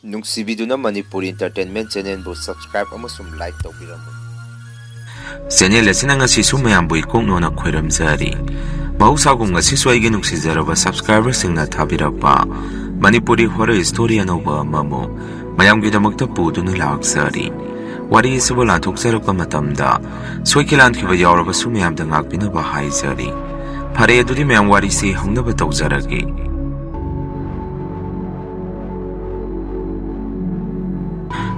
ꯅꯨꯡꯁꯤꯕꯤꯗꯨꯅ Manipur entertainment ꯆꯦꯅꯦꯜꯕꯨ subscribe ꯑꯃꯁꯨꯡ like ꯇꯧꯕꯤꯔꯝꯃꯨ꯫ Channel ꯑꯁꯤꯅ ꯉꯁꯤꯁꯨ ꯃꯌꯥꯝꯕꯨ ꯏꯀꯣꯛꯅꯣꯅ ꯈꯣꯏꯔꯝꯖꯔꯤ꯫ ꯃꯍꯧꯁꯥꯒꯨꯝ ꯉꯁꯤꯁꯨ ꯑꯩꯒꯤ ꯅꯨꯡꯁꯤꯖꯔꯕ ꯁꯕꯁꯀ꯭ꯔꯥꯏꯕꯔꯁꯤꯡꯅ ꯊꯥꯕꯤꯔꯛꯄ ꯃꯅꯤꯄꯨꯔꯤ ꯍꯣꯔꯔ ꯁ꯭ꯇꯣꯔꯤ ꯑꯅꯧꯕ ꯑꯃꯃꯨꯛ ꯃꯌꯥꯝꯒꯤꯗꯃꯛꯇ ꯄꯨꯗꯨꯅ ꯂꯥꯛꯆꯔꯤ꯫ ꯋꯥꯔꯤ ꯑꯁꯤꯕꯨ ꯂꯥꯟꯊꯣꯛꯆꯔꯛꯄ ꯃꯇꯝꯗ ꯁꯣꯏꯈꯤ ꯂꯥꯟꯈꯤꯕ ꯌꯥꯎꯔꯕꯁꯨ ꯃꯌꯥꯝꯗ ꯉꯥꯛꯄꯤꯅꯕ ꯍꯥꯏꯖꯔꯤ꯫ ꯐꯔꯦ ꯑꯗꯨꯗꯤ ꯃꯌꯥꯝ ꯋꯥꯔꯤꯁꯤ ꯍꯧꯅꯕ ꯇꯧꯖꯔꯒꯦ꯫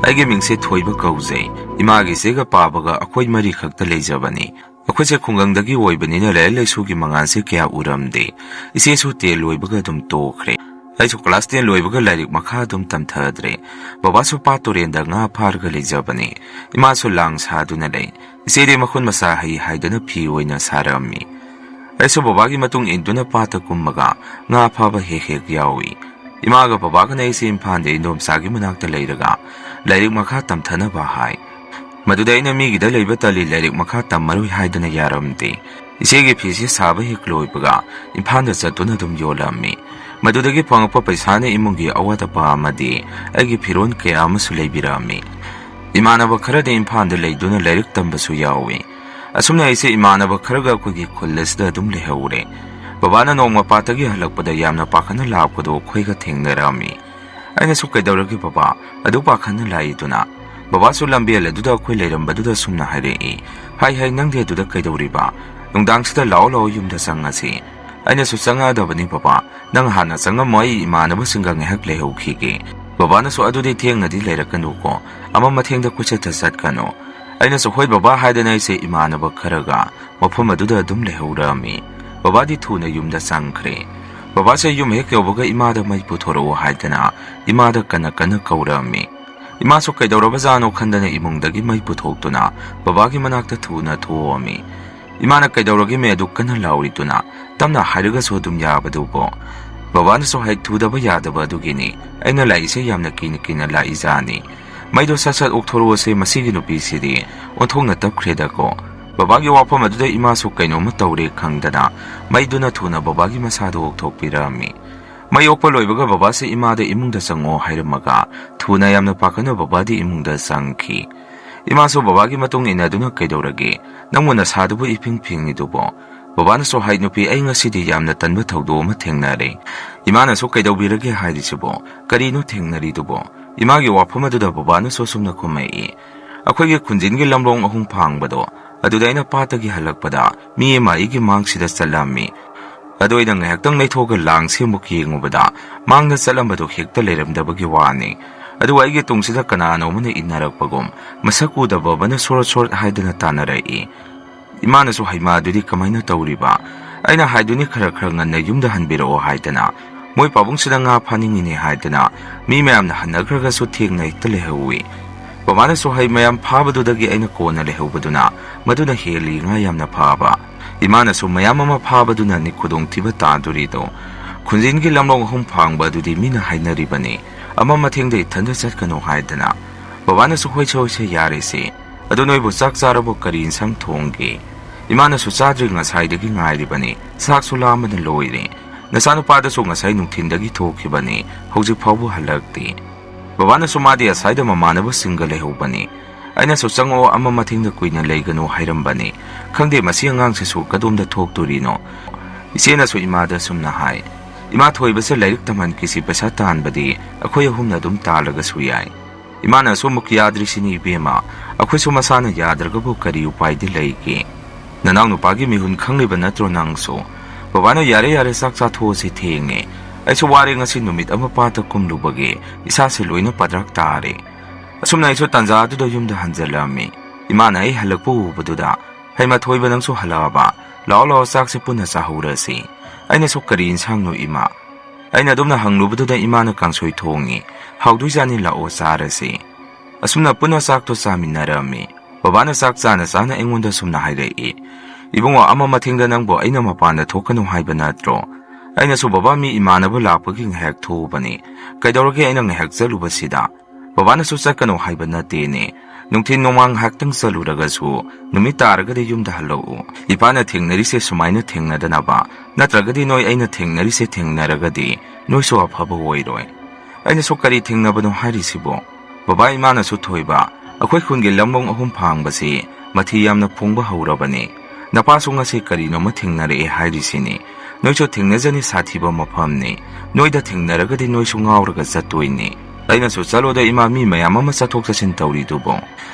ꯑꯩꯒꯤ ꯃꯤꯡꯁꯦ ꯊꯣꯏꯕ ꯀꯧꯖꯩ꯫ ꯏꯃꯥꯒꯤ ꯆꯦꯒ ꯄꯥꯕꯒ ꯑꯩꯈꯣꯏ ꯃꯔꯤ ꯈꯛꯇ ꯂꯩꯖꯕꯅꯤ꯫ ꯑꯩꯈꯣꯏꯁꯦ ꯈꯨꯡꯒꯪꯗꯒꯤ ꯑꯣꯏꯕꯅꯤꯅ ꯂꯥꯏꯔꯤꯛ ꯂꯥꯏꯁꯨꯒꯤ ꯃꯉꯥꯟꯁꯦ ꯀꯌꯥ ꯎꯔꯝꯗꯦ꯫ ꯏꯆꯦꯁꯨ 10 ꯂꯣꯏꯕꯒ ꯑꯗꯨꯝ ꯇꯣꯛꯈ꯭ꯔꯦ꯫ ꯑꯩꯁꯨ ꯀ꯭ꯂꯥꯁ 10 ꯂꯣꯏꯕꯒ ꯂꯥꯏꯔꯤꯛ ꯃꯈꯥ ꯑꯗꯨꯝ ꯇꯝꯊꯗ꯭ꯔꯦ꯫ ꯕꯕꯥꯁꯨ ꯄꯥꯠ ꯇꯨꯔꯦꯟꯗ ꯉꯥ ꯐꯥꯔꯒ ꯂꯩꯖꯕꯅꯤ꯫ ꯏꯃꯥꯁꯨ ꯂꯥꯡ ꯁꯥꯗꯨꯅ ꯂꯩ꯫ ꯏꯆꯦꯗꯤ ꯃꯈꯨꯠ ꯃꯁꯥ ꯍꯩ ꯍꯥꯏꯗꯨꯅ ꯐꯤ ꯑꯣꯏꯅ ꯁꯥꯔꯝꯃꯤ꯫ ꯑꯩꯁꯨ ꯕꯕꯥꯒꯤ ꯃꯇꯨꯡ ꯏꯟꯗꯨꯅ ꯄꯥꯠꯇ ꯀꯨꯝꯃꯒ ꯉꯥ ꯐꯥꯕ ꯍꯦꯛ ꯌꯥꯎꯏ꯫ ꯏꯃꯥꯒ ꯕꯕꯥꯒꯅ ꯑꯩꯁꯦ ꯏꯝꯐꯥꯜꯗ ꯏꯟꯗꯣꯝꯆꯥꯒꯤ ꯃꯅꯥꯛꯇ ꯂꯩꯔꯒ ꯂꯥꯏꯔꯤꯛ ꯃꯈꯥ ꯇꯝꯊꯅꯕ ꯍꯥꯏ꯫ ꯃꯗꯨꯗ ꯑꯩꯅ ꯃꯤꯒꯤꯗ ꯂꯩꯕ ꯇꯜꯂꯤ, ꯂꯥꯏꯔꯤꯛ ꯃꯈꯥ ꯇꯝꯃꯔꯣꯏ ꯍꯥꯏꯗꯨꯅ ꯌꯥꯔꯝꯗꯦ꯫ ꯏꯆꯦꯒꯤ ꯐꯤꯁꯦ ꯁꯥꯕ ꯍꯦꯛ ꯂꯣꯏꯕꯒ ꯏꯝꯐꯥꯜꯗ ꯆꯠꯇꯨꯅ ꯑꯗꯨꯝ ꯌꯣꯜꯂꯝꯃꯤ꯫ ꯃꯗꯨꯗꯒꯤ ꯐꯪꯉꯛꯄ ꯄꯩꯁꯥꯅ ꯏꯃꯨꯡꯒꯤ ꯑꯋꯥꯠ ꯑꯄꯥ ꯑꯃꯗꯤ ꯑꯩꯒꯤ ꯐꯤꯔꯣꯜ ꯀꯌꯥ ꯑꯃꯁꯨ ꯂꯩꯕꯤꯔꯝꯃꯤ꯫ ꯏꯃꯥꯟꯅꯕ ꯈꯔꯗꯤ ꯏꯝꯐꯥꯜꯗ ꯂꯩꯗꯨꯅ ꯂꯥꯏꯔꯤꯛ ꯇꯝꯕꯁꯨ ꯌꯥꯎꯏ꯫ ꯑꯁꯨꯝꯅ ꯑꯩꯁꯦ ꯏꯃꯥꯟꯅꯕ ꯈꯔꯒ ꯑꯩꯈꯣꯏꯒꯤ ꯈꯨꯜ ꯑꯁꯤꯗ ꯑꯗꯨꯝ ꯂꯩꯍꯧꯔꯦ꯫ ꯕꯕꯥꯅ ꯅꯣꯡꯃ ꯄꯥꯠꯇꯒꯤ ꯍꯜꯂꯛꯄꯗ ꯌꯥꯝꯅ ꯄꯥꯈꯠꯅ ꯂꯥꯛꯄꯗꯣ ꯑꯩꯈꯣꯏꯒ ꯊꯦꯡꯅꯔꯝꯃꯤ꯫ ꯑꯩꯅꯁꯨ ꯀꯩꯗꯧꯔꯒꯦ ꯕꯕꯥ, ꯑꯗꯨ ꯄꯥꯈꯠꯅ ꯂꯥꯛꯏꯗꯨꯅ? ꯕꯕꯥꯁꯨ ꯂꯝꯕꯦꯜ ꯑꯗꯨꯗ ꯑꯩꯈꯣꯏ ꯂꯩꯔꯝꯕꯗꯨꯗ ꯁꯨꯝꯅ ꯍꯥꯏꯔꯛꯏ꯫ ꯍꯥꯏ ꯅꯪꯗꯤ ꯑꯗꯨꯗ ꯀꯩꯗꯧꯔꯤꯕ? ꯅꯨꯡꯗꯥꯡꯁꯤꯗ ꯂꯥꯛꯑꯣ ꯌꯨꯝꯗ ꯆꯪꯉꯁꯤ꯫ ꯑꯩꯅꯁꯨ ꯆꯪꯉꯛꯑꯗꯕꯅꯤ ꯕꯕꯥ, ꯅꯪ ꯍꯥꯟꯅ ꯆꯪꯉꯝꯃꯣ, ꯑꯩ ꯏꯃꯥꯟꯅꯕꯁꯤꯡꯒ ꯉꯥꯏꯍꯥꯛ ꯂꯩꯍꯧꯈꯤꯒꯦ꯫ ꯕꯕꯥꯅꯁꯨ ꯑꯗꯨꯗꯤ ꯊꯦꯡꯅꯗꯤ ꯂꯩꯔꯛꯀꯅꯨꯀꯣ, ꯃꯊꯦꯡꯗ ꯀꯣꯏꯆꯠꯇ ꯆꯠꯀꯅꯨ꯫ ꯑꯩꯅꯁꯨ ꯍꯣꯏ ꯕꯕꯥ ꯍꯥꯏꯗꯅ ꯑꯩꯁꯦ ꯏꯃꯥꯟꯅꯕ ꯈꯔꯒ ꯃꯐꯝ ꯑꯗꯨꯗ ꯑꯗꯨꯝ ꯂꯩꯍꯧꯔꯝꯃꯤ꯫ ꯕꯕꯥꯗꯤ ꯊꯨꯅ ꯌꯨꯝꯗ ꯆꯪꯈ꯭ꯔꯦ꯫ ꯕꯕꯥꯁꯦ ꯌꯨꯝ ꯍꯦꯛ ꯌꯧꯕꯒ ꯏꯃꯥꯗ ꯃꯩ ꯄꯨꯊꯣꯔꯛꯑꯣ ꯍꯥꯏꯗꯅ ꯏꯃꯥꯗ ꯀꯟꯅ ꯀꯧꯔꯝꯃꯤ꯫ ꯏꯃꯥꯁꯨ ꯀꯩꯗꯧꯔꯕꯖꯥꯠꯅꯣ ꯈꯟꯗꯅ ꯏꯃꯨꯡꯗꯒꯤ ꯃꯩ ꯄꯨꯊꯣꯛꯇꯨꯅ ꯕꯕꯥꯒꯤ ꯃꯅꯥꯛꯇ ꯊꯨꯅ ꯊꯣꯛꯑꯝꯃꯤ꯫ ꯏꯃꯥꯅ ꯀꯩꯗꯧꯔꯒꯦ ꯃꯦ ꯑꯗꯨ ꯀꯟꯅ ꯂꯥꯎꯔꯤꯗꯨꯅ? ꯇꯞꯅ ꯍꯥꯏꯔꯒꯁꯨ ꯑꯗꯨꯝ ꯌꯥꯕꯗꯨꯕꯣ? ꯕꯕꯥꯅꯁꯨ ꯍꯦꯛ ꯊꯨꯗꯕ ꯌꯥꯗꯕ ꯑꯗꯨꯒꯤꯅꯤ ꯑꯩꯅ ꯂꯥꯛꯏꯁꯦ, ꯌꯥꯝꯅ ꯀꯤꯅ ꯂꯥꯛꯏꯖꯥꯅꯤ꯫ ꯃꯩꯗꯣ ꯁꯠ ꯑꯣꯛꯊꯣꯔꯛꯑꯣꯁꯦ, ꯃꯁꯤꯒꯤ ꯅꯨꯄꯤꯁꯤꯗꯤ ꯑꯣꯟꯊꯣꯛꯅ ꯇꯞꯈ꯭ꯔꯦꯗꯀꯣ꯫ ꯕꯕꯥꯒꯤ ꯋꯥꯐꯝ ꯑꯗꯨꯗ ꯏꯃꯥꯁꯨ ꯀꯩꯅꯣꯝꯃ ꯇꯧꯔꯦ ꯈꯪꯗꯅ ꯃꯩꯗꯨꯅ ꯊꯨꯅ ꯕꯕꯥꯒꯤ ꯃꯁꯥꯗꯣ ꯑꯣꯛꯊꯣꯛꯄꯤꯔꯝꯃꯤ꯫ ꯃꯩ ꯑꯣꯛꯄ ꯂꯣꯏꯕꯒ ꯕꯕꯥꯁꯦ ꯏꯃꯥꯗ ꯏꯃꯨꯡꯗ ꯆꯪꯉꯣ ꯍꯥꯏꯔꯝꯃꯒ ꯊꯨꯅ ꯌꯥꯝꯅ ꯄꯥꯈꯠꯅ ꯕꯕꯥꯗꯤ ꯏꯃꯨꯡꯗ ꯆꯪꯈꯤ꯫ ꯏꯃꯥꯁꯨ ꯕꯕꯥꯒꯤ ꯃꯇꯨꯡ ꯏꯟꯅꯗꯨꯅ ꯀꯩꯗꯧꯔꯒꯦ, ꯅꯪꯕꯨ ꯅꯁꯥꯗꯨꯕꯨ ꯏꯐꯤꯡ ꯐꯤꯡꯉꯤꯗꯨꯕꯣ? ꯕꯕꯥꯅꯁꯨ ꯍꯥꯏ ꯅꯨꯄꯤ, ꯑꯩ ꯉꯁꯤꯗꯤ ꯌꯥꯝꯅ ꯇꯟꯕ ꯊꯧꯗꯣꯛ ꯑꯃ ꯊꯦꯡꯅꯔꯦ꯫ ꯏꯃꯥꯅꯁꯨ ꯀꯩꯗꯧꯕꯤꯔꯒꯦ ꯍꯥꯏꯔꯤꯁꯤꯕꯣ? ꯀꯔꯤꯅꯣ ꯊꯦꯡꯅꯔꯤꯗꯨꯕꯣ? ꯏꯃꯥꯒꯤ ꯋꯥꯐꯝ ꯑꯗꯨꯗ ꯕꯕꯥꯅꯁꯨ ꯁꯨꯝꯅ ꯈꯨꯝꯃꯛꯏ꯫ ꯑꯩꯈꯣꯏꯒꯤ ꯈꯨꯟꯖꯤꯟꯒꯤ ꯂꯝꯂꯣꯡ 3 ꯐꯥꯡꯕꯗꯣ, ꯑꯗꯨꯗ ꯑꯩꯅ ꯄꯥꯠꯇꯒꯤ ꯍꯜꯂꯛꯄꯗ ꯃꯤ ꯑꯃ ꯑꯩꯒꯤ ꯃꯥꯡꯁꯤꯗ ꯆꯠꯂꯝꯃꯤ꯫ ꯑꯗꯣ ꯑꯩꯅ ꯉꯥꯏꯍꯥꯛꯇꯪ ꯂꯩꯊꯣꯛꯑꯒ ꯂꯥꯡꯁꯤ ꯑꯃꯨꯛ ꯌꯦꯡꯉꯨꯕꯗ ꯃꯥꯡꯗ ꯆꯠꯂꯝꯕꯗꯣ ꯍꯦꯛꯇ ꯂꯩꯔꯝꯗꯕꯒꯤ ꯋꯥꯅꯤ꯫ ꯑꯗꯨꯒ ꯑꯩꯒꯤ ꯇꯨꯡꯁꯤꯗ ꯀꯅꯥꯅꯣꯃꯅ ꯏꯟꯅꯔꯛꯄꯒꯨꯝ ꯃꯁꯛ ꯎꯗꯕ ꯑꯃꯅ ꯁꯣꯔꯣꯠ ꯍꯥꯏꯗꯅ ꯇꯥꯟꯅꯔꯛꯏ꯫ ꯏꯃꯥꯅꯁꯨ ꯍꯩꯃꯥꯗꯨꯗꯤ ꯀꯃꯥꯏꯅ ꯇꯧꯔꯤꯕ? ꯑꯩꯅ ꯍꯥꯏꯗꯨꯅꯤ ꯈꯔ ꯉꯟꯅ ꯌꯨꯝꯗ ꯍꯟꯕꯤꯔꯛꯑꯣ ꯍꯥꯏꯗꯅ꯫ ꯃꯣꯏ ꯄꯥꯕꯨꯡꯁꯤꯗ ꯉꯥ ꯐꯥꯅꯤꯡꯉꯤꯅꯦ ꯍꯥꯏꯗꯅ ꯃꯤ ꯃꯌꯥꯝꯅ ꯍꯟꯅꯈ꯭ꯔꯒꯁꯨ ꯊꯦꯡꯅ ꯍꯦꯛꯇ ꯂꯩꯍꯧꯏ꯫ ꯕꯕꯥꯅꯁꯨ ꯍꯩ ꯃꯌꯥꯝ ꯐꯥꯕꯗꯨꯗꯒꯤ ꯑꯩꯅ ꯀꯣꯟꯅ ꯂꯩꯍꯧꯕꯗꯨꯅ ꯃꯗꯨꯅ ꯍꯦꯜꯂꯤ ꯉꯥ ꯌꯥꯝꯅ ꯐꯥꯕ꯫ ꯏꯃꯥꯅꯁꯨ ꯃꯌꯥꯝ ꯑꯃ ꯐꯥꯕꯗꯨꯅꯅꯤ ꯈꯨꯗꯣꯡꯊꯤꯕ ꯇꯥꯗꯣꯔꯤꯗꯣ꯫ ꯈꯨꯟꯖꯤꯟꯒꯤ ꯂꯝꯂꯣꯡ 3 ꯐꯥꯡꯕ ꯑꯗꯨꯗꯤ ꯃꯤꯅ ꯍꯥꯏꯅꯔꯤꯕꯅꯤ ꯃꯊꯦꯡꯗ ꯏꯊꯟꯗ ꯆꯠꯀꯅꯨ ꯍꯥꯏꯗꯅ꯫ ꯕꯕꯥꯅꯁꯨ ꯍꯣꯏꯁꯦ ꯌꯥꯔꯦꯁꯦ, ꯑꯗꯣ ꯅꯣꯏꯕꯨ ꯆꯥꯛ ꯆꯥꯔꯕꯣ? ꯀꯔꯤ ꯏꯟꯁꯥꯡ ꯊꯣꯡꯒꯦ? ꯏꯃꯥꯅꯁꯨ ꯆꯥꯗ꯭ꯔꯤ, ꯉꯁꯥꯏꯗꯒꯤ ꯉꯥꯏꯔꯤꯕꯅꯤ, ꯆꯥꯛꯁꯨ ꯂꯥꯝꯕꯅ ꯂꯣꯏꯔꯦ꯫ ꯅꯆꯥꯅꯨꯄꯥꯗꯁꯨ ꯉꯁꯥꯏ ꯅꯨꯡꯊꯤꯟꯗꯒꯤ ꯊꯣꯛꯈꯤꯕꯅꯤ, ꯍꯧꯖꯤꯛ ꯐꯥꯎꯕ ꯍꯜꯂꯛꯇꯦ꯫ ꯕꯕꯥꯅꯁꯨ ꯃꯥꯗꯤ ꯑꯁꯥꯏꯗ ꯃꯃꯥꯟꯅꯕꯁꯤꯡꯒ ꯂꯩꯍꯧꯕꯅꯤ꯫ ꯑꯩꯅꯁꯨ ꯆꯪꯉꯛꯑꯣ, ꯃꯊꯦꯡꯗ ꯀꯨꯏꯅ ꯂꯩꯒꯅꯨ ꯍꯥꯏꯔꯝꯕꯅꯤ꯫ ꯈꯪꯗꯦ ꯃꯁꯤ ꯑꯉꯥꯡꯁꯤꯁꯨ ꯀꯗꯣꯝꯗ ꯊꯣꯛꯇꯣꯔꯤꯅꯣ? ꯏꯆꯦꯅꯁꯨ ꯏꯃꯥꯗ ꯁꯨꯝꯅ ꯍꯥꯏ꯫ ꯏꯃꯥ ꯊꯣꯏꯕꯁꯦ ꯂꯥꯏꯔꯤꯛ ꯇꯝꯍꯟꯈꯤꯁꯤ, ꯄꯩꯁꯥ ꯇꯥꯟꯕꯗꯤ ꯑꯩꯈꯣꯏ ꯑꯍꯨꯝꯅ ꯑꯗꯨꯝ ꯇꯥꯜꯂꯒꯁꯨ ꯌꯥꯏ꯫ ꯏꯃꯥꯅꯁꯨ ꯑꯃꯨꯛ ꯌꯥꯗ꯭ꯔꯤꯁꯤꯅꯤ ꯏꯕꯦꯝꯃ, ꯑꯩꯈꯣꯏꯁꯨ ꯃꯁꯥꯅ ꯌꯥꯗ꯭ꯔꯒꯕꯨ ꯀꯔꯤ ꯎꯄꯥꯏꯗꯤ ꯂꯩꯒꯦ? ꯅꯅꯥꯎ ꯅꯨꯄꯥꯒꯤ ꯃꯤꯍꯨꯟ ꯈꯪꯂꯤꯕ ꯅꯠꯇ꯭ꯔꯣ ꯅꯪꯁꯨ? ꯕꯕꯥꯅ ꯌꯥꯔꯦ ꯆꯥꯛ ꯆꯥꯊꯣꯛꯑꯁꯤ, ꯊꯦꯡꯉꯦ꯫ ꯑꯩꯁꯨ ꯋꯥꯔꯦ, ꯉꯁꯤ ꯅꯨꯃꯤꯠ ꯑꯃ ꯄꯥꯠꯇ ꯀꯨꯝꯂꯨꯕꯒꯤ ꯏꯁꯥꯁꯦ ꯂꯣꯏꯅ ꯄꯗ꯭ꯔꯛ ꯇꯥꯔꯦ꯫ ꯑꯁꯨꯝꯅ ꯑꯩꯁꯨ ꯇꯥꯟꯖꯥ ꯑꯗꯨꯗ ꯌꯨꯝꯗ ꯍꯟꯖꯜꯂꯝꯃꯤ꯫ ꯏꯃꯥꯅ ꯑꯩ ꯍꯜꯂꯛꯄ ꯎꯕꯗꯨꯗ, ꯍꯩꯃ ꯊꯣꯏꯕ ꯅꯪꯁꯨ ꯍꯜꯂꯛꯑꯕ? ꯂꯥꯛꯑꯣ ꯆꯥꯛꯁꯦ ꯄꯨꯟꯅ ꯆꯥꯍꯧꯔꯁꯤ꯫ ꯑꯩꯅꯁꯨ ꯀꯔꯤ ꯏꯟꯁꯥꯡꯅꯣ ꯏꯃꯥ? ꯑꯩꯅ ꯑꯗꯨꯝꯅ ꯍꯪꯂꯨꯕꯗꯨꯗ ꯏꯃꯥꯅ ꯀꯥꯡꯁꯣꯏ ꯊꯣꯡꯉꯤ, ꯍꯥꯎꯗꯣꯏꯖꯥꯠꯅꯤ, ꯂꯥꯛꯑꯣ ꯆꯥꯔꯁꯤ꯫ ꯑꯁꯨꯝꯅ ꯄꯨꯟꯅ ꯆꯥꯛꯇꯣ ꯆꯥꯃꯤꯟꯅꯔꯝꯃꯤ꯫ ꯕꯕꯥꯅ ꯆꯥꯛ ꯆꯥꯅ ꯑꯩꯉꯣꯟꯗ ꯁꯨꯝꯅ ꯍꯥꯏꯔꯛꯏ꯫ ꯏꯕꯨꯡꯉꯣ, ꯃꯊꯦꯡꯗ ꯅꯪꯕꯨ ꯑꯩꯅ ꯃꯄꯥꯟꯗ ꯊꯣꯛꯀꯅꯨ ꯍꯥꯏꯕ ꯅꯠꯇ꯭ꯔꯣ? ꯑꯩꯅꯁꯨ ꯕꯕꯥ ꯃꯤ ꯏꯃꯥꯟꯅꯕ ꯂꯥꯛꯄꯒꯤ ꯉꯥꯏꯍꯥꯛ ꯊꯣꯛꯎꯕꯅꯤ, ꯀꯩꯗꯧꯔꯒꯦ ꯑꯩꯅ ꯉꯥꯏꯍꯥꯛ ꯆꯠꯂꯨꯕꯁꯤꯗ? ꯕꯕꯥꯅꯁꯨ ꯆꯠꯀꯅꯨ ꯍꯥꯏꯕ ꯅꯠꯇꯦꯅꯦ, ꯅꯨꯡꯊꯤꯟ ꯅꯣꯡꯃꯥꯡ ꯉꯥꯏꯍꯥꯛꯇꯪ ꯆꯠꯂꯨꯔꯒꯁꯨ ꯅꯨꯃꯤꯠ ꯇꯥꯔꯒꯗꯤ ꯌꯨꯝꯗ ꯍꯜꯂꯛꯎ꯫ ꯏꯄꯥꯅ ꯊꯦꯡꯅꯔꯤꯁꯦ ꯁꯨꯃꯥꯏꯅ ꯊꯦꯡꯅꯗꯅꯕ, ꯅꯠꯇ꯭ꯔꯒꯗꯤ ꯅꯣꯏ ꯑꯩꯅ ꯊꯦꯡꯅꯔꯤꯁꯦ ꯊꯦꯡꯅꯔꯒꯗꯤ ꯅꯣꯏꯁꯨ ꯑꯐꯕ ꯑꯣꯏꯔꯣꯏ꯫ ꯑꯩꯅꯁꯨ ꯀꯔꯤ ꯊꯦꯡꯅꯕꯅꯣ ꯍꯥꯏꯔꯤꯁꯤꯕꯣ? ꯕꯕꯥ ꯏꯃꯥꯅꯁꯨ ꯊꯣꯏꯕ, ꯑꯩꯈꯣꯏ ꯈꯨꯟꯒꯤ ꯂꯝꯂꯣꯡ ꯑꯍꯨꯝ ꯐꯥꯡꯕꯁꯤ ꯃꯊꯤ ꯌꯥꯝꯅ ꯐꯣꯡꯕ ꯍꯧꯔꯕꯅꯤ. ꯅꯄꯥꯁꯨ ꯉꯁꯤ ꯀꯔꯤꯅꯣꯃ ꯊꯦꯡꯅꯔꯛꯑꯦ ꯍꯥꯏꯔꯤꯁꯤꯅꯤ. ꯅꯣꯏꯁꯨ ꯊꯦꯡꯅꯖꯅꯤ ꯁꯥꯊꯤꯕ ꯃꯐꯝꯅꯤ. ꯅꯣꯏꯗ ꯊꯦꯡꯅꯔꯒꯗꯤ ꯅꯣꯏꯁꯨ ꯉꯥꯎꯔꯒ ꯆꯠꯇꯣꯏꯅꯤ. ꯑꯩꯅꯁꯨ ꯆꯠꯂꯣꯗ ꯏꯃꯥ, ꯃꯤ ꯃꯌꯥꯝ ꯑꯃ ꯆꯠꯊꯣꯛ ꯆꯠꯁꯤꯟ ꯇꯧꯔꯤꯗꯨꯕꯣ.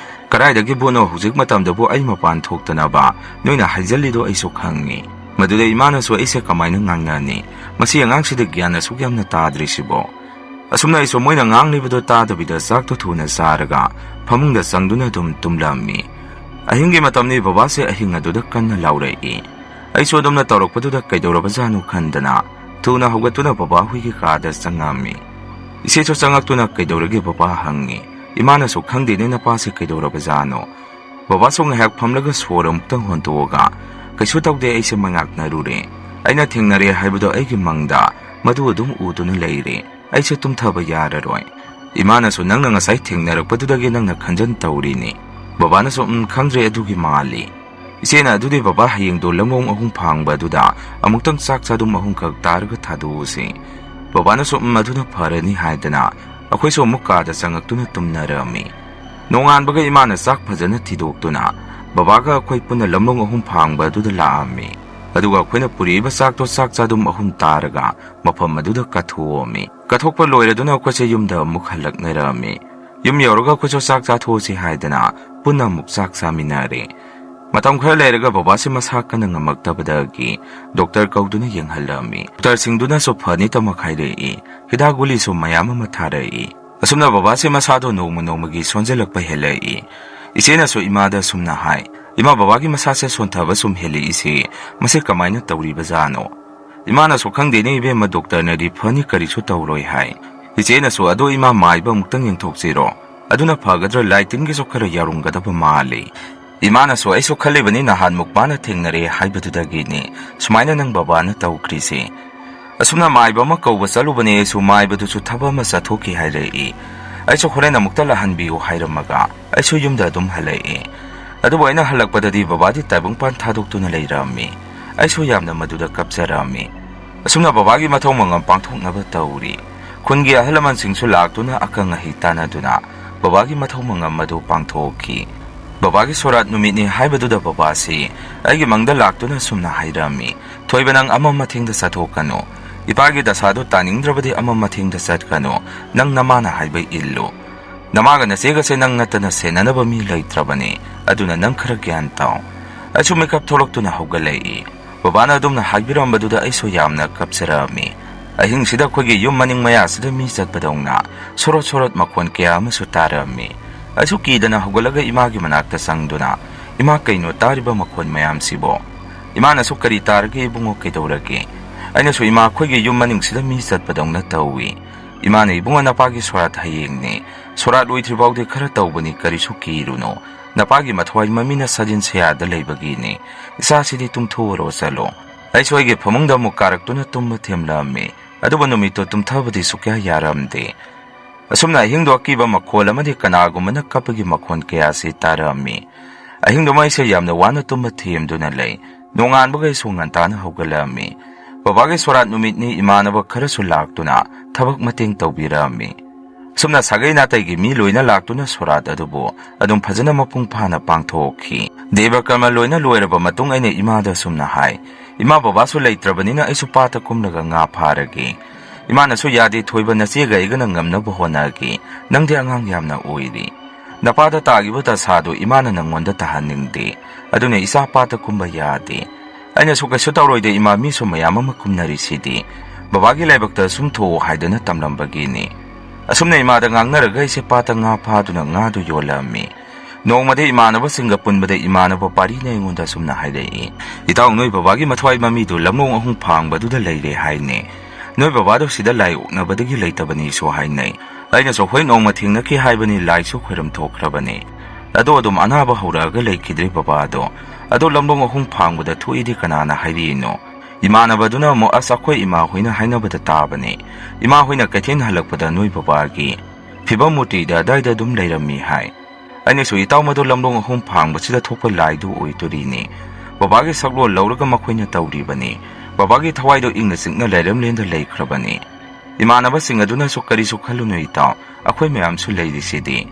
ꯀꯗꯥꯏꯗꯒꯤꯕꯨꯅꯣ ꯍꯧꯖꯤꯛ ꯃꯇꯝꯗꯕꯨ ꯑꯩ ꯃꯄꯥꯟ ꯊꯣꯛꯇꯅꯕ ꯅꯣꯏꯅ ꯍꯥꯏꯖꯜꯂꯤꯗꯣ ꯑꯩꯁꯨ ꯈꯪꯉꯤ. ꯃꯗꯨꯗ ꯏꯃꯥꯅꯁꯨ ꯑꯩꯁꯦ ꯀꯃꯥꯏꯅ ꯉꯥꯡꯅꯅꯤ? ꯃꯁꯤ ꯑꯉꯥꯡꯁꯤꯗ ꯒ꯭ꯌꯥꯟ ꯑꯁꯨꯛ ꯌꯥꯝꯅ ꯇꯥꯗ꯭ꯔꯤꯁꯤꯕꯣ. ꯑꯁꯨꯝꯅ ꯑꯩꯁꯨ ꯃꯣꯏꯅ ꯉꯥꯡꯂꯤꯕꯗꯣ ꯇꯥꯗꯕꯤꯗ ꯆꯥꯛꯇꯣ ꯊꯨꯅ ꯆꯥꯔꯒ ꯐꯃꯨꯡꯗ ꯆꯪꯗꯨꯅ ꯑꯗꯨꯝ ꯇꯨꯝꯂꯝꯃꯤ. ꯑꯍꯤꯡꯒꯤ ꯃꯇꯝꯅꯤ. ꯕꯕꯥꯁꯦ ꯑꯍꯤꯡ ꯑꯗꯨꯗ ꯀꯟꯅ ꯂꯥꯎꯔꯛꯏ. ꯑꯩꯁꯨ ꯑꯗꯨꯝꯅ ꯇꯧꯔꯛꯄꯗꯨꯗ ꯀꯩꯗꯧꯔꯕꯖꯥꯠꯅꯣ ꯈꯟꯗꯅ ꯊꯨꯅ ꯍꯧꯒꯠꯇꯨꯅ ꯕꯕꯥ ꯍꯣꯏꯒꯤ ꯀꯥꯗ ꯆꯪꯉꯝꯃꯤ. ꯏꯆꯦꯁꯨ ꯆꯪꯉꯛꯇꯨꯅ ꯀꯩꯗꯧꯔꯒꯦ ꯕꯕꯥ ꯍꯪꯉꯤ. ꯏꯃꯥꯅꯁꯨ ꯈꯪꯗꯦꯅꯦ ꯅꯄꯥꯁꯦ ꯀꯩꯗꯧꯔꯕꯖꯥꯠꯅꯣ. ꯕꯕꯥꯁꯨ ꯉꯥꯏꯍꯥꯛ ꯐꯝꯂꯒ ꯁꯣꯔ ꯑꯃꯨꯛꯇꯪ ꯍꯣꯟꯇꯣꯛꯑꯒ ꯀꯩꯁꯨ ꯇꯧꯗꯦ ꯑꯩꯁꯦ ꯃꯉꯥꯛꯅꯔꯨꯔꯦ. ꯑꯩꯅ ꯊꯦꯡꯅꯔꯦ ꯍꯥꯏꯕꯗꯣ ꯑꯩꯒꯤ ꯃꯪꯗ ꯃꯗꯨ ꯑꯗꯨꯝ ꯎꯗꯨꯅ ꯂꯩꯔꯦ. ꯑꯩꯁꯦ ꯇꯨꯝꯊꯕ ꯌꯥꯔꯔꯣꯏ. ꯏꯃꯥꯅꯁꯨ ꯅꯪꯅ ꯉꯁꯥꯏ ꯊꯦꯡꯅꯔꯛꯄꯗꯨꯗꯒꯤ ꯅꯪꯅ ꯈꯟꯖꯟ ꯇꯧꯔꯤꯅꯤ. ꯕꯕꯥꯅꯁꯨ ꯈꯪꯗ꯭ꯔꯦ ꯑꯗꯨꯒꯤ ꯃꯥꯜꯂꯤ. ꯏꯆꯦꯅ ꯑꯗꯨꯗꯤ ꯕꯕꯥ ꯍꯌꯦꯡꯗꯣ ꯂꯝꯂꯣꯡ ꯑꯍꯨꯝ ꯐꯥꯡꯕ ꯑꯗꯨꯗ ꯑꯃꯨꯛꯇꯪ ꯆꯥꯛ ꯆꯥꯗꯨꯝ ꯑꯍꯨꯝꯈꯛ ꯇꯥꯔꯒ ꯊꯥꯗꯣꯛꯎꯁꯤ. ꯕꯕꯥꯅꯁꯨ ꯑꯗꯨꯅ ꯐꯔꯅꯤ ꯍꯥꯏꯗꯅ ꯑꯩꯈꯣꯏꯁꯨ ꯑꯃꯨꯛ ꯀꯥꯗ ꯆꯪꯉꯛꯇꯨꯅ ꯇꯨꯝꯅꯔꯝꯃꯤ. ꯅꯣꯡꯉꯥꯟꯕꯒ ꯏꯃꯥꯅ ꯆꯥꯛ ꯐꯖꯅ ꯊꯤꯗꯣꯛꯇꯨꯅ ꯕꯕꯥꯒ ꯑꯩꯈꯣꯏ ꯄꯨꯟꯅ ꯂꯝꯂꯣꯡ ꯑꯍꯨꯝ ꯐꯥꯡꯕ ꯑꯗꯨꯗ ꯂꯥꯛꯑꯝꯃꯤ. ꯑꯗꯨꯒ ꯑꯩꯈꯣꯏꯅ ꯄꯨꯔꯛꯏꯕ ꯆꯥꯛꯇꯣ ꯆꯥꯛ ꯆꯥꯗꯨꯝ ꯑꯍꯨꯝ ꯇꯥꯔꯒ ꯃꯐꯝ ꯑꯗꯨꯗ ꯀꯠꯊꯣꯛꯑꯝꯃꯤ. ꯀꯠꯊꯣꯛꯄ ꯂꯣꯏꯔꯗꯨꯅ ꯑꯩꯈꯣꯏꯁꯦ ꯌꯨꯝꯗ ꯑꯃꯨꯛ ꯍꯜꯂꯛꯅꯔꯝꯃꯤ. ꯌꯨꯝ ꯌꯧꯔꯒ ꯑꯩꯈꯣꯏꯁꯨ ꯆꯥꯛ ಚಾಥೋಸಿ ꯍꯥꯏꯗꯅ ꯄꯨꯟꯅ ꯑꯃꯨꯛ ꯆꯥꯛ ꯆꯥꯃꯤꯟꯅꯔꯦ. ꯃꯇꯝ ꯈꯔ ꯂꯩꯔꯒ ꯕꯕꯥꯁꯤ ꯃꯁꯥ ꯀꯟꯅ ꯉꯝꯃꯛꯇꯕꯗꯒꯤ ꯗꯣꯛꯇꯔ ꯀꯧꯗꯨꯅ ꯌꯦꯡꯍꯜꯂꯝꯃꯤ. ꯗꯣꯛꯇꯔꯁꯤꯡꯗꯨꯅꯁꯨ ꯐꯅꯤ ꯇꯃꯛ ꯍꯥꯏꯔꯛꯏ. ꯍꯤꯗꯥꯛ ꯒꯨꯂꯤꯁꯨ ꯃꯌꯥꯝ ꯑꯃ ꯊꯥꯔꯛꯏ. ꯑꯁꯨꯝꯅ ꯕꯕꯥꯁꯤ ꯃꯁꯥꯗꯣ ꯅꯣꯡꯃ ꯅꯣꯡꯃꯒꯤ ꯁꯣꯟꯖꯜꯂꯛꯄ ꯍꯦꯜꯂꯛꯏ. ꯏꯆꯦꯅꯁꯨ ꯏꯃꯥꯗ ꯁꯨꯝꯅ ꯍꯥꯏ, ꯏꯃꯥ ꯕꯕꯥꯒꯤ ꯃꯁꯥꯁꯦ ꯁꯣꯟꯊꯕ ꯁꯨꯝ ꯍꯦꯜꯂꯛꯏꯁꯤ ꯃꯁꯤ ꯀꯃꯥꯏꯅ ꯇꯧꯔꯤꯕꯖꯥꯠꯅꯣ? ꯏꯃꯥꯅꯁꯨ ꯈꯪꯗꯦꯅꯦ ꯏꯕꯦꯝꯃ, ꯗꯣꯛꯇꯔꯅꯗꯤ ꯐꯅꯤ ꯀꯔꯤꯁꯨ ꯇꯧꯔꯣꯏ ꯍꯥꯏ. ꯏꯆꯦꯅꯁꯨ ꯑꯗꯣ ꯏꯃꯥ ꯃꯥꯏꯕ ꯑꯃꯨꯛꯇꯪ ꯌꯦꯡꯊꯣꯛꯁꯤꯔꯣ? ꯑꯗꯨꯅ ꯐꯒꯗ꯭ꯔꯥ? ꯂꯥꯏꯇꯤꯟꯒꯤꯁꯨ ꯈꯔ ꯌꯥꯎꯔꯝꯒꯗꯕ ꯃꯥꯜꯂꯤ. ꯏꯃꯥꯅꯁꯨ ꯑꯩꯁꯨ ꯈꯜꯂꯤꯕꯅꯤ ꯅꯍꯥꯟꯃꯨꯛ ꯃꯥꯅ ꯊꯦꯡꯅꯔꯦ ꯍꯥꯏꯕꯗꯨꯗꯒꯤꯅꯤ ꯁꯨꯃꯥꯏꯅ ꯅꯪ ꯕꯕꯥꯅ ꯇꯧꯈ꯭ꯔꯤꯁꯦ. ꯑꯁꯨꯝꯅ ꯃꯥꯏꯕ ꯑꯃ ꯀꯧꯕ ꯆꯠꯂꯨꯕꯅꯦ ꯑꯩꯁꯨ. ꯃꯥꯏꯕꯗꯨꯁꯨ ꯊꯕꯛ ꯑꯃ ꯆꯠꯊꯣꯛꯈꯤ ꯍꯥꯏꯔꯛꯏ. ꯑꯩꯁꯨ ꯍꯣꯔꯦꯟ ꯑꯃꯨꯛꯇ ꯂꯥꯛꯍꯟꯕꯤꯌꯨ ꯍꯥꯏꯔꯝꯃꯒ ꯑꯩꯁꯨ ꯌꯨꯝꯗ ꯑꯗꯨꯝ ꯍꯜꯂꯛꯑꯦ. ꯑꯗꯨꯕꯨ ꯑꯩꯅ ꯍꯜꯂꯛꯄꯗꯗꯤ ꯕꯕꯥꯗꯤ ꯇꯥꯏꯕꯪꯄꯥꯟ ꯊꯥꯗꯣꯛꯇꯨꯅ ꯂꯩꯔꯝꯃꯤ. ꯑꯩꯁꯨ ꯌꯥꯝꯅ ꯃꯗꯨꯗ ꯀꯞꯆꯔꯝꯃꯤ. ꯑꯁꯨꯝꯅ ꯕꯕꯥꯒꯤ ꯃꯊꯧ ꯃꯉꯝ ꯄꯥꯡꯊꯣꯛꯅꯕ ꯇꯧꯔꯤ. ꯈꯨꯟꯒꯤ ꯑꯍꯜ ꯂꯃꯟꯁꯤꯡꯁꯨ ꯂꯥꯛꯇꯨꯅ ꯑꯈꯪ ꯑꯍꯩ ꯇꯥꯟꯅꯗꯨꯅ ꯕꯕꯥꯒꯤ ꯃꯊꯧ ꯃꯉꯝ ꯑꯗꯨ ꯄꯥꯡꯊꯣꯛꯈꯤ. ꯕꯕꯥꯒꯤ ꯁꯣꯔꯥꯠ ꯅꯨꯃꯤꯠꯅꯤ ꯍꯥꯏꯕꯗꯨꯗ ꯕꯕꯥꯁꯤ ꯑꯩꯒꯤ ꯃꯪꯗ ꯂꯥꯛꯇꯨꯅ ꯁꯨꯝꯅ ꯍꯥꯏꯔꯝꯃꯤ. ꯊꯣꯏꯕ, ꯅꯪ ꯑꯃ ꯃꯊꯦꯡꯗ ꯆꯠꯊꯣꯛꯀꯅꯨ. ꯏꯄꯥꯒꯤ ꯗꯁꯥꯗꯨ ꯇꯥꯅꯤꯡꯗ꯭ꯔꯕꯗꯤ ꯑꯃ ꯃꯊꯦꯡꯗ ꯆꯠꯀꯅꯨ. ꯅꯪ ꯅꯃꯥꯅ ꯍꯥꯏꯕ ꯏꯜꯂꯨ. ꯅꯃꯥꯒ ꯅꯆꯦꯒꯁꯦ ꯅꯪ ꯅꯠꯇꯅ ꯁꯦꯟꯅꯅꯕ ꯃꯤ ꯂꯩꯇ꯭ꯔꯕꯅꯤ. ꯑꯗꯨꯅ ꯅꯪꯈꯔ ꯒ꯭ꯌꯥꯟ ꯇꯥꯎ. ꯑꯩꯁꯨ ꯃꯤꯀꯞ ꯊꯣꯛꯂꯛꯇꯨꯅ ꯍꯧꯒꯠꯂꯛꯏ. ꯕꯕꯥꯅ ꯑꯗꯨꯝꯅ ꯍꯥꯏꯕꯤꯔꯝꯕꯗꯨꯗ ꯑꯩꯁꯨ ꯌꯥꯝꯅ ꯀꯞꯆꯔꯝꯃꯤ. ꯑꯍꯤꯡꯁꯤꯗ ꯑꯩꯈꯣꯏꯒꯤ ꯌꯨꯝ ꯃꯅꯤꯡ ꯃꯌꯥꯁꯤꯗ ꯃꯤ ꯆꯠꯄꯗꯧꯅ ꯁꯣꯔꯣꯠ ꯁꯣꯔꯣꯠ ꯃꯈꯣꯟ ꯀꯌా ꯑꯃꯁꯨ ꯇꯥꯔꯝꯃꯤ. ꯑꯩꯁꯨ ꯀꯤꯗꯅ ꯍꯧꯒꯠꯂꯒ ꯏꯃꯥꯒꯤ ꯃꯅꯥꯛꯇ ꯆꯪꯗꯨꯅ, ꯏꯃꯥ, ꯀꯩꯅꯣ ꯇꯥꯔꯤꯕ ꯃꯈꯣꯟ ꯃꯌꯥꯝꯁꯤꯕꯣ? ꯏꯃꯥꯅꯁꯨ ꯀꯔꯤ ꯇꯥꯔꯒꯦ ꯏꯕꯨꯡꯉꯣ, ꯀꯩꯗꯧꯔꯒꯦ? ꯑꯩꯅꯁꯨ ꯏꯃꯥ, ꯑꯩꯈꯣꯏꯒꯤ ꯌꯨꯝ ꯃꯅꯤꯡꯁꯤꯗ ꯃꯤ ꯆꯠꯄꯗꯧꯅ ꯇꯧꯏ. ꯏꯃꯥꯅ, ꯏꯕꯨꯡꯉꯣ, ꯅꯄꯥꯒꯤ ꯁꯣꯔꯥꯠ ꯍꯌꯦꯡꯅꯤ. ꯁꯣꯔꯥꯠ ꯂꯣꯏꯗ꯭ꯔꯤꯐꯥꯎꯗꯤ ꯈꯔ ꯇꯧꯕꯅꯤ, ꯀꯔꯤꯁꯨ ꯀꯤꯔꯨꯅꯨ. ꯅꯄꯥꯒꯤ ꯃꯊ꯭ꯋꯥꯏ ꯃꯃꯤꯅ ꯁꯥꯖꯤꯟ ꯁꯌꯥꯗ ꯂꯩꯕꯒꯤꯅꯤ. ꯏꯆꯥꯁꯤꯗꯤ ꯇꯨꯝꯊꯣꯛꯎꯔꯣ ꯆꯠꯂꯣ. ꯑꯩꯁꯨ ꯑꯩꯒꯤ ꯐꯃꯨꯡꯗ ꯑꯃꯨꯛ ꯀꯥꯔꯛꯇꯨꯅ ꯇꯨꯝꯕ ꯊꯦꯝꯂꯝꯃꯤ. ꯑꯗꯨꯕꯨ ꯅꯨꯃꯤꯠꯇꯣ ꯇꯨꯝꯊꯕꯗꯤ ꯁꯨꯛꯌꯥ ꯌꯥꯔꯝꯗꯦ. ꯑꯁꯨꯝꯅ ꯑꯍꯤꯡꯗꯣ ꯑꯀꯤꯕ ꯃꯈꯣꯜ ꯑꯃꯗꯤ ꯀꯅꯥꯒꯨꯝꯕꯅ ꯀꯞꯄꯒꯤ ꯃꯈꯣꯟ ꯀꯌꯥꯁꯤ ꯇꯥꯔꯝꯃꯤ. ꯑꯍꯤꯡꯗꯨꯃ ꯑꯩꯁꯦ ꯌꯥꯝꯅ ꯋꯥꯅ ꯇꯨꯝꯕ ꯊꯦꯝꯗꯨꯅ ꯂꯩ. ꯅꯣꯡꯉꯥꯟꯕꯒ ꯑꯩꯁꯨ ꯉꯟꯇꯥꯅ ꯍꯧꯒꯠꯂꯝꯃꯤ. ꯕꯕꯥꯒꯤ ꯁꯣꯔꯥꯠ ꯅꯨꯃꯤꯠꯅꯤ. ꯏꯃꯥꯟꯅꯕ ꯈꯔꯁꯨ ꯂꯥꯛꯇꯨꯅ ꯊꯕꯛ ꯃꯇꯦꯡ ꯇꯧꯕꯤꯔꯝꯃꯤ. ꯁꯨꯝꯅ ꯁꯥꯒꯩ ꯅꯥꯇꯩꯒꯤ ꯃꯤ ꯂꯣꯏꯅ ꯂꯥꯛꯇꯨꯅ ꯁꯣꯔꯥꯠ ꯑꯗꯨꯕꯨ ꯑꯗꯨꯝ ꯐꯖꯅ ꯃꯄꯨꯡ ꯐꯥꯅ ꯄꯥꯡꯊꯣꯛꯈꯤ. ꯗꯦꯕ ꯀꯔꯃ ꯂꯣꯏꯅ ꯂꯣꯏꯔꯕ ꯃꯇꯨꯡ ꯑꯩꯅ ꯏꯃꯥꯗ ꯁꯨꯝꯅ ꯍꯥꯏ, ꯏꯃꯥ, ꯕꯕꯥꯁꯨ ꯂꯩꯇ꯭ꯔꯕꯅꯤꯅ ꯑꯩꯁꯨ ꯄꯥꯠꯇ ꯀꯨꯝꯂꯒ ꯉꯥ ꯐꯥꯔꯒꯦ. ꯏꯃꯥꯅꯁꯨ ꯌꯥꯗꯦ ꯊꯣꯏꯕ, ꯅꯆꯦꯒ ꯑꯩꯒꯅ ꯉꯝꯅꯕ ꯍꯣꯠꯅꯒꯦ. ꯅꯪꯗꯤ ꯑꯉꯥꯡ ꯌꯥꯝꯅ ꯑꯣꯏꯔꯤ. ꯅꯄꯥꯗ ꯇꯥꯈꯤꯕ ꯗꯁꯥꯗꯨ ꯏꯃꯥꯅ ꯅꯪꯉꯣꯟꯗ ꯇꯥꯍꯟꯅꯤꯡꯗꯦ. ꯑꯗꯨꯅ ꯏꯆꯥ ꯄꯥꯠꯇ ꯀꯨꯝꯕ ꯌꯥꯗꯦ. ꯑꯩꯅꯁꯨ ꯀꯩꯁꯨ ꯇꯧꯔꯣꯏꯗꯦ ꯏꯃꯥ, ꯃꯤꯁꯨ ꯃꯌꯥꯝ ꯑꯃ ꯀꯨꯝꯅꯔꯤꯁꯤꯗꯤ. ꯕꯕꯥꯒꯤ ꯂꯥꯏꯕꯛꯇ ꯁꯨꯝ ꯊꯣꯛꯑꯣ ꯍꯥꯏꯗꯅ ꯇꯝꯂꯝꯕꯒꯤꯅꯤ. ꯑꯁꯨꯝꯅ ꯏꯃꯥꯗ ꯉꯥꯡꯅꯔꯒ ꯑꯩꯁꯦ ꯄꯥꯠꯇ ꯉꯥ ꯐꯥꯗꯨꯅ ꯉꯥꯗꯨ ꯌꯣꯜꯂꯝꯃꯤ. ꯅꯣꯡꯃꯗꯤ ꯏꯃꯥꯟꯅꯕꯁꯤꯡꯒ ꯄꯨꯟꯕꯗ ꯏꯃꯥꯟꯅꯕ ꯄꯥꯔꯤꯅ ꯑꯩꯉꯣꯟꯗ ꯁꯨꯝꯅ ꯍꯥꯏꯔꯛꯏ, ꯏꯇꯥꯎ, ꯅꯣꯏ ꯕꯕꯥꯒꯤ ꯃꯊ꯭ꯋꯥꯏ ꯃꯃꯤꯗꯨ ꯂꯝꯂꯣꯡ ꯑꯍꯨꯝ ꯐꯥꯡꯕꯗꯨꯗ ꯂꯩꯔꯦ ꯍꯥꯏꯅꯦ. ꯅꯣꯏ ꯕꯕꯥꯗꯣ ꯁꯤꯗ ꯂꯥꯏ ꯑꯣꯛꯅꯕꯗꯒꯤ ꯂꯩꯇꯕꯅꯤꯁꯨ ꯍꯥꯏꯅꯩ. ꯑꯩꯅꯁꯨ ꯍꯣꯏ, ꯅꯣꯡꯃ ꯊꯦꯡꯅꯈꯤ ꯍꯥꯏꯕꯅꯤ, ꯂꯥꯏꯁꯨ ꯈꯣꯏꯔꯝ ꯊꯣꯛꯈ꯭ꯔꯕꯅꯤ. ꯑꯗꯣ ꯑꯗꯨꯝ ꯑꯅꯥꯕ ꯍꯧꯔꯛꯑꯒ ꯂꯩꯈꯤꯗ꯭ꯔꯦ ꯕꯕꯥꯗꯣ. ꯑꯗꯣ ꯂꯝꯂꯣꯡ ꯑꯍꯨꯝ ꯐꯥꯡꯕꯗ ꯊꯣꯛꯏꯗꯤ ꯀꯅꯥꯅ ꯍꯥꯏꯔꯤꯅꯣ? ꯏꯃꯥꯟꯅꯕꯗꯨꯅ ꯑꯃꯨꯛ, ꯑꯁ, ꯑꯩꯈꯣꯏ ꯏꯃꯥ ꯍꯣꯏꯅ ꯍꯥꯏꯅꯕꯗ ꯇꯥꯕꯅꯤ. ꯏꯃꯥ ꯍꯣꯏꯅ ꯀꯩꯊꯦꯜ ꯍꯜꯂꯛꯄꯗ ꯅꯣꯏ ꯕꯕꯥꯒꯤ ꯐꯤꯕꯝ ꯃꯨꯔꯇꯤꯗ ꯑꯗꯥꯏꯗ ꯑꯗꯨꯝ ꯂꯩꯔꯝꯃꯤ ꯍꯥꯏ. ꯑꯩꯅꯁꯨ, ꯏꯇꯥꯎ, ꯃꯗꯨ ꯂꯝꯂꯣꯡ ꯑꯍꯨꯝ ꯐꯥꯡꯕꯁꯤꯗ ꯊꯣꯛꯄ ꯂꯥꯏꯗꯨ ꯑꯣꯏꯗꯣꯔꯤꯅꯤ. ꯕꯕꯥꯒꯤ ꯁꯛꯂꯣꯟ ꯂꯧꯔꯒ ꯃꯈꯣꯏꯅ ꯇꯧꯔꯤꯕꯅꯤ. ꯕꯕꯥꯒꯤ ꯊꯋꯥꯏꯗꯣ ꯏꯪꯅ ꯆꯤꯛꯅ ꯂꯩꯔꯝꯂꯦꯟꯗ ꯂꯩꯈ꯭ꯔꯕꯅꯤ. Imanabasing adunasꯨ karisu khalunu itaw akhoi mayamsu leirisi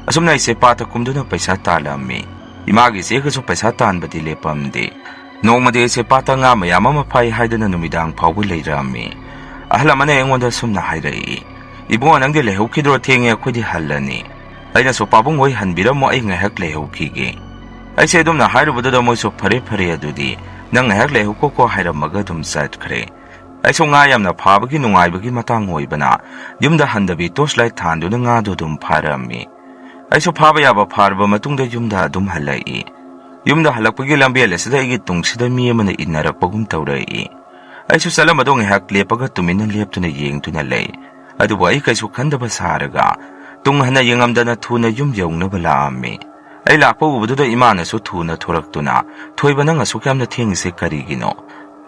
asumna ise pata kumduna paisa talammi imagi segasu paisa tanbadi lepamde nongmade ise pata nga mayam ama phai haidana numidang phawbu leirammi ahlamane engonda sumna hairai ibunga nangde lehukidro thenge akhodi hallani aina so pabung hoi hanbiramo ai ngahak lehukige aise dumna hairubada moiso phare adudi nang ngahak lehuko ko hairamaga dum satkhre aiso nga yamna phabagi nungaibagi matang hoibana yumda handabi torchlight thanduna nga do dum pharami aiso phaba yaba pharba matungda yumda dum halai yumda halakpagi lambe lesida igi tungsida mi amana inarakpagum tawrai aiso salamadong hak lepaga tumina leptuna yengtuna lei adubo ai kaiso khandaba saraga tunghana yengamdana thuna yum yaungna balami ai lakpa ubududa imana so thuna thoraktuna thoibana nga sukyamna thengise karigino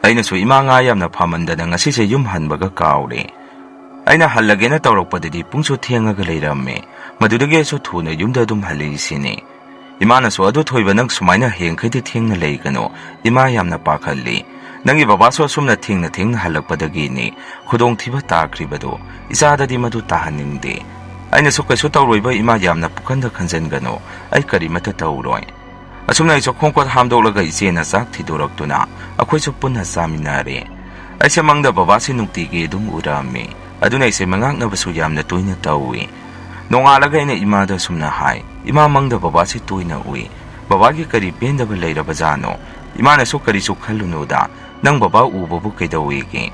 aina so ima nga yamna phamandana ngasi se yum hanbaga kaure aina hallagena tawrakpadadi pungso thengaga leiramme madudage so thuna yumda dum halisini imana so adu thoiba nang sumaina hengkhadi thengna leigano ima yamna pakhalli nangi baba so sumna thengna halakpadagi ni khudong thiba takribado isadadi madu tahaningde aina so kaiso tawroiba ima yamna pukanda khanjangano ai karimata tawroi asumna iso khongkot hamdolaga isena sak thidoraktuna akhoi so punna saminare aise mangda baba se nuktige dum urame aduna ise mangak na basu yamna toina tawi nongalaga ina imada sumna hai ima mangda baba se toina ui baba gi kari penda ba leira bazano imana so kari su khalunoda nang baba ubabu kaidawi ge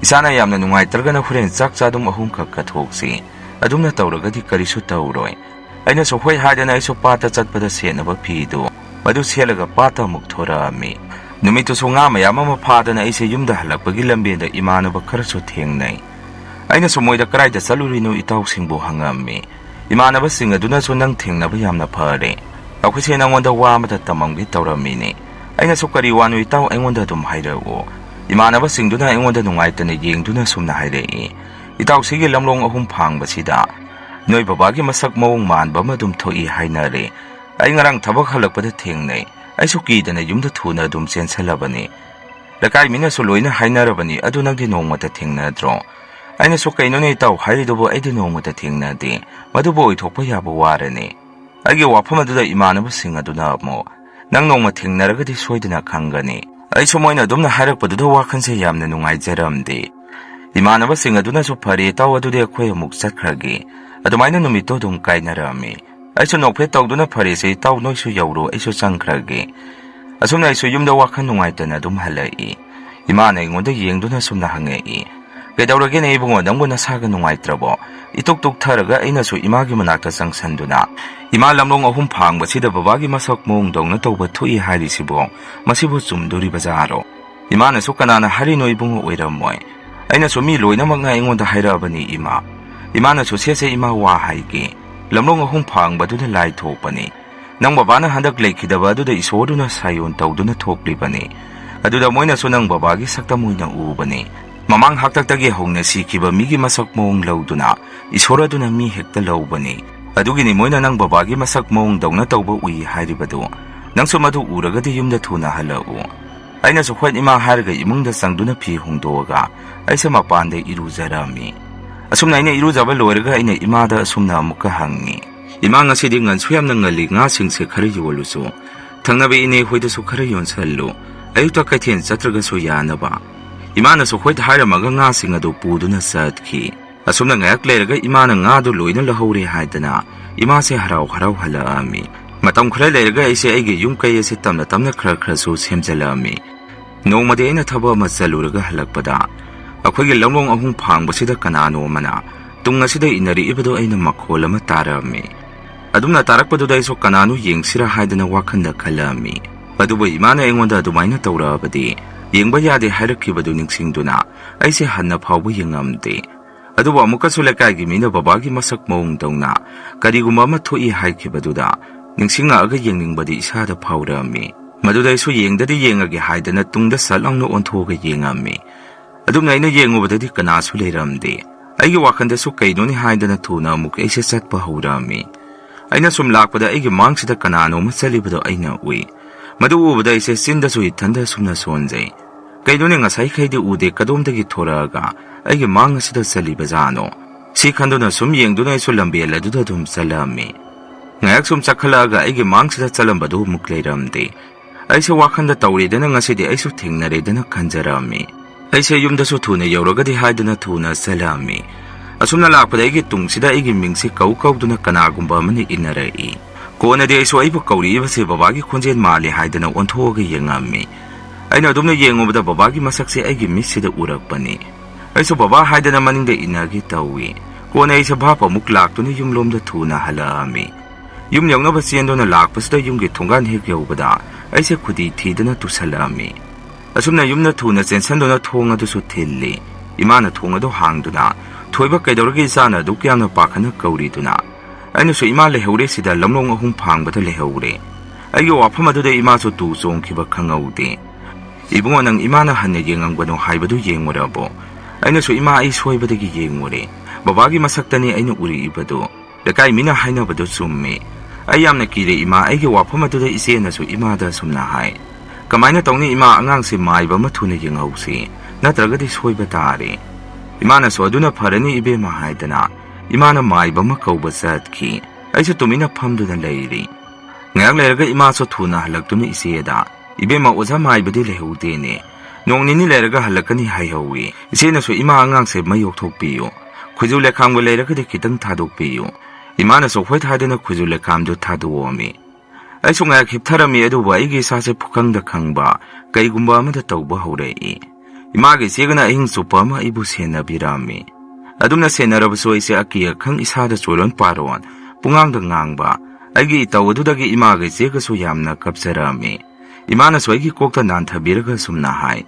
isana yamna nungai targana huren chak chadum ahum khak kathoksi adumna tawragadi kari su tawroi aina so hoi hadana iso pata chatpada senaba phidu madu selaga pata muk thorami numitu so nga mayama ma phadana ise yumda halakpagi lambenda imanaba kharasu thengnai aina so moida karaida salurino itaw singbo hangami imanaba singa duna so nang thengnaba yamna phare akhuse nangonda wa mata tamamgi tawramini aina so kari wanu itaw engonda dum hairao imanaba singduna engonda nungaitana yengduna sumna hairei itaw sigi lamlong ahum phangbasida noi babagi masak mawong manba madum thoi hainare ai ngarang thabak halakpada thengnai ai suki dana yumda thuna dum chensalabani lakai mina so loina hainarabani adunagi nongmata thengna dro aina so kaino nei taw haidobo aidi nongmata thengna de madubo ithokpa yaba warane aigi waphamadуда imanaba singaduna mo nang nongma thengnaragadi soidana khangani ai so moina dumna harakpaduda wakhanse yamna nungai jaramde imanaba singaduna so phari taw adude khoi amuk chakhragi adumaina numito dum kainarami aiso nokphe tawduna phare se taw noisu yauro aiso changkhrage asumna aiso yumda wakhan nungaitana dum halai imana ingonda yengduna sumna hangei kedaurage nei bungo nangona saga nungaitrabo ituk tharaga aina so imagi manakta changsanduna ima lamlong ahum phangba sida babagi masak mong dongna tawba thui harisibo masibo chumduri bazaro imana so kanana hari noi bungo oiramoi aina so mi loina manga ingonda hairabani imana so sese ima wa haige lamlong ahum phangba du lai thokpani nang babana handak lekhidaba du da isoduna sayon tawduna thoklibani aduda moina so nang babagi sakta moina ubani mamang haktaktagi hongna sikiba migi masak mong lawduna isoraduna mi hekta lawbani adugini moina nang babagi masak mong dawna tawba ui hairibadu nang so madu uragadi yumda thuna halau aina so khwat ima harga imungda sangduna phi hongdoga aisa mapande irujarami asumna ina irujaba loiraga ina imada asumna amukka hangi ima ngasidi ngan suyamna ngali nga singse khari yolusu thangnabe ine hoida su khari yonsallu ayuta kaithen chatraga so yanaba imana so hoida haramaga nga singadu puduna satkhi asumna ngayak leiraga imana nga du loina lahore haidana ima se harau halami matam khra leiraga ise aige yum kai ase tamna khra so semjalami nongmade ina thaba masaluraga halakpada akhoi lamlong ahung phangbasida kanano mana tungasida inari ibado aina makhol ama tarami adumna tarakpaduda iso kanano yengsira haidana wakhanda khalami adubo imana engonda adumaina tawrabadi yengba yade hairakibadu ningsingduna aise hanna phawbu yengamde adubo amuka sulakagi mina babagi masak mawung dawna kariguma ma thoi haikibaduda ningsinga aga yengingbadi isada phawrami maduda iso yengdadi yengage haidana tungda salangno onthoga yengami adumna ina yengubadadi kanasu leiramde aigi wakhanda su kainoni haidana thuna amuk aise chatpa hawrami aina sum lakpada aigi mangsida kanano ma chalibado aina ui madu ubada aise sinda su ithanda sumna sonjai Kaidone ngasai khaidi ude kadomdagi thoraga aigi mang asida salibajano si khandona sum yengduna isu lambel aduda dum salami ngayak sum chakhalaga aigi mang sida chalambadu mukleiramde aisa wakhanda tawridana ngasidi aisu thingnaredana khanjarami aisa yumdasu thuna yawragadi haiduna thuna salami asumna lakpada aigi tungsida aigi mingsi kauduna kanagumba amani inarai konadi aisu aibu kauri ibase babagi khonjen mali haidana onthoga yengami aina adumna yengobada babagi masakse aigi missida urakpani aisu baba haidana maningda inagi tawi kona aisa bhapa muk laktuna yumlomda thuna halami yum yawnaba chendona lakpasida yumgi thongan hek yawbada aise khudi thidana tusalami asumna yumna thuna chensandona thonga dusu thilli imana thonga do hangduna thoiba kaidorgi sana dukyamna pakhana kauriduna aina su ima lehore sida lamlong ahum phangbada lehore ayo wafam aduda ima su tu chongkhiba khangaude ibungo nang imana hanne yengangbano haibadu yengmorabo aina su ima ai soibadagi yengmore babagi masaktani aina uri ibadu lekai mina hainabadu summe ayamna kire ima aigi wafam aduda isena su imada sumna hai kamaina tongni ima angang se maiba mathuna yengausi natragadi soiba tare imana so aduna pharani ibe ma haidana imana maiba ma kauba satki aisu tumina phamduna leiri ngayak leraga ima so thuna halaktuna iseda ibema oza maibadi lehudene nongnini leraga halakani haihawi isena so ima angang se mayok thokpiyo khuju lekham go leraga de kitang thadokpiyo imana so hoi thadena khuju lekham do thaduomi aisu ngayak hiptharami adu wa igi sa se phukang da khangba kaigumba amada tawba horei image segana ahing supama ibu sena birami adumna senarabaso ise akia khang isada choron paron pungang da ngangba aigi tawdudagi image sega so yamna kapsarami imana soigi kokta nan thabiraga sumna hai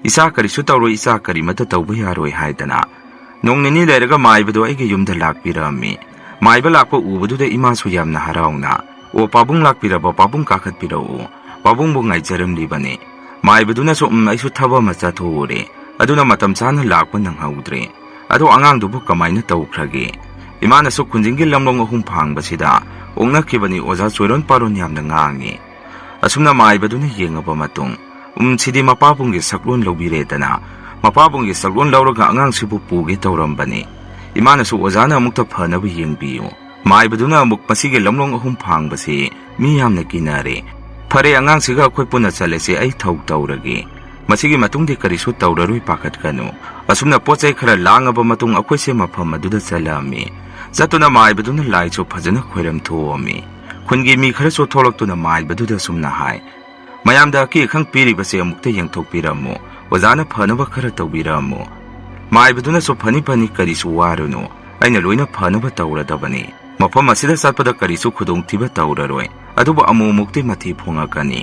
isa kari su tawro isa kari mata tawba yaroi haidana nongnini leraga maibado aigi yumda lakpirami maiba lakpa ubaduda ima so yamna harauna o pabung lakpiraba pabung kakhat pirau pabung bu ngaijaram libane maibaduna so aisu thaba macha thore aduna matam chana lakpa nang haudre ado angang dubu kamaina tawkhrage imana so kunjingi lamlong ahum phangbasida ongna kibani oza choron paron yamna ngangi asumna maibaduna yengaba matung sidi mapabunggi saklon lobiredana mapabunggi saklon lawraga angang sibu puge tawrambani imana so ozana amukta phanabu yengbiyo maibaduna amuk masige lamlong ahum phangbasi mi yamna kinare phare angang siga akhoi puna chalese ai thau tawrage masigi matungdi karisu tawraroi pakhatkanu asumna pochai khara langaba matung akhoi se mafam aduda chalami zatuna maibaduna laicho phajana khoiram thoami khungi mi khara so tholoktuna maibaduda sumna hai mayamda ki khang piri base amukta yengthok piramo ozana phanaba khara tawbiramo maibaduna so phani karisu warunu aina loina phanaba tawradabani mafam asida satpada karisu khudong thiba tawraroi aduba amu mukti mathi phongakani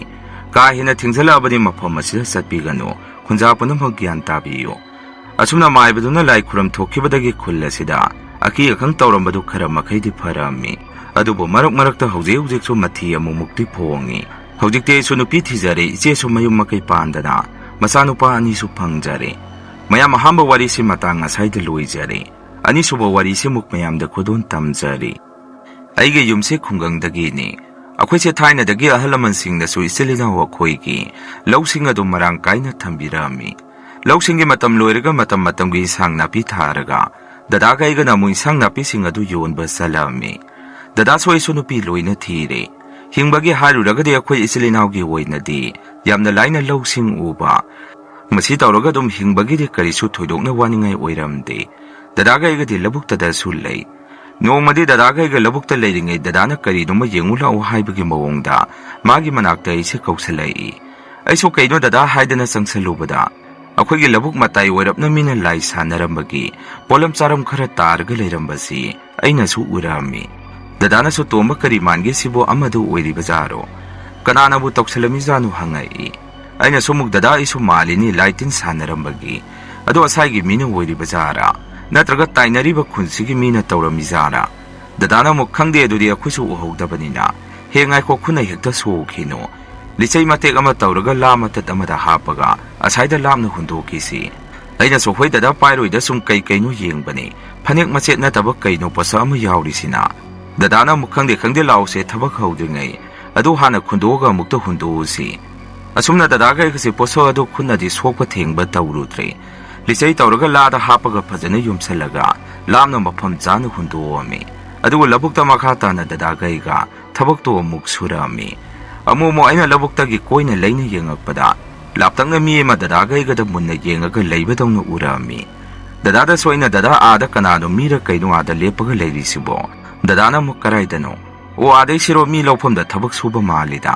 ka hina thingjalabani mafam asida satpiganu khunja punam gyan tabiyo asumna maibaduna lai khuram thokkibadagi khullasida aki khang tawrambadu khara makhaidi pharami adubo marak hauzik so mathi amu mukti phongi haujikte so nupi thijare iche so mayum makai pandana masanupa ani su phangjare mayam hamba wari si matanga saida loijare ani subo wari si muk mayam da khudon tamjare aige yumse khungang ni akhoi se thaina dagi ahalaman sing da su iselina wa khoi gi lawsing adu marang kaina thambirami lawsing gi matam loiraga matam gi sang napi tharaga dada ga igana mui sang napi sing adu yon ba salami dada soi so nupi loina thire hingbagi haruraga de akhoi iselinaw gi woina di yamna laina lawsing uba masi tawraga dum hingbagi de kari su thoidokna waningai oiramde dada ga igadi labukta da sulai nongmadi dada ga iga labukta leiringai dadana kari duma yengula o haibagi mawongda magi manakta ise kausalai aiso kaino dada haidana sangsalubada akhoi gi labuk matai oirapna mina lai sanarambagi polam charam khara targa leirambasi aina su urami dadana so toma kari mangi sibo amadu oiri bazaro kanana bu toksalami janu hangai aina somuk dada isu malini laitin sanarambagi ado asai gi mina oiri bazara natraga tainariba khunsigi mina tawramizara dadana muk khangde adudi akhusu uhaudabanina hengai ko khuna hekta sokhino lichai matek ama tawraga lama tat amada hapaga asaida lamna hundokisi aina so hoi dada pairoi da sum kai kaino yengbani phanek machet na tabak kaino pasa ama yaurisina dadana muk khangde lause thabak haudringai adu hana khundoga mukta hundosi asumna dadaga aigase poso adu khunadi sokpa thengba tawrudre lisei tawraga lada hapaga phajana yumsalaga lamna mafam jana hunduami adugu labukta makha na dadaga aiga thabak to amuk surami amumo aina labukta gi koina leina yengakpada laptangna mi ma dadaga aiga da munna yengaga leibadongna urami dadada soina dada ada kanano mira kaino ada lepaga leirisibo dadana mukkaraidano o adai siro mi lawpham da thabak suba malida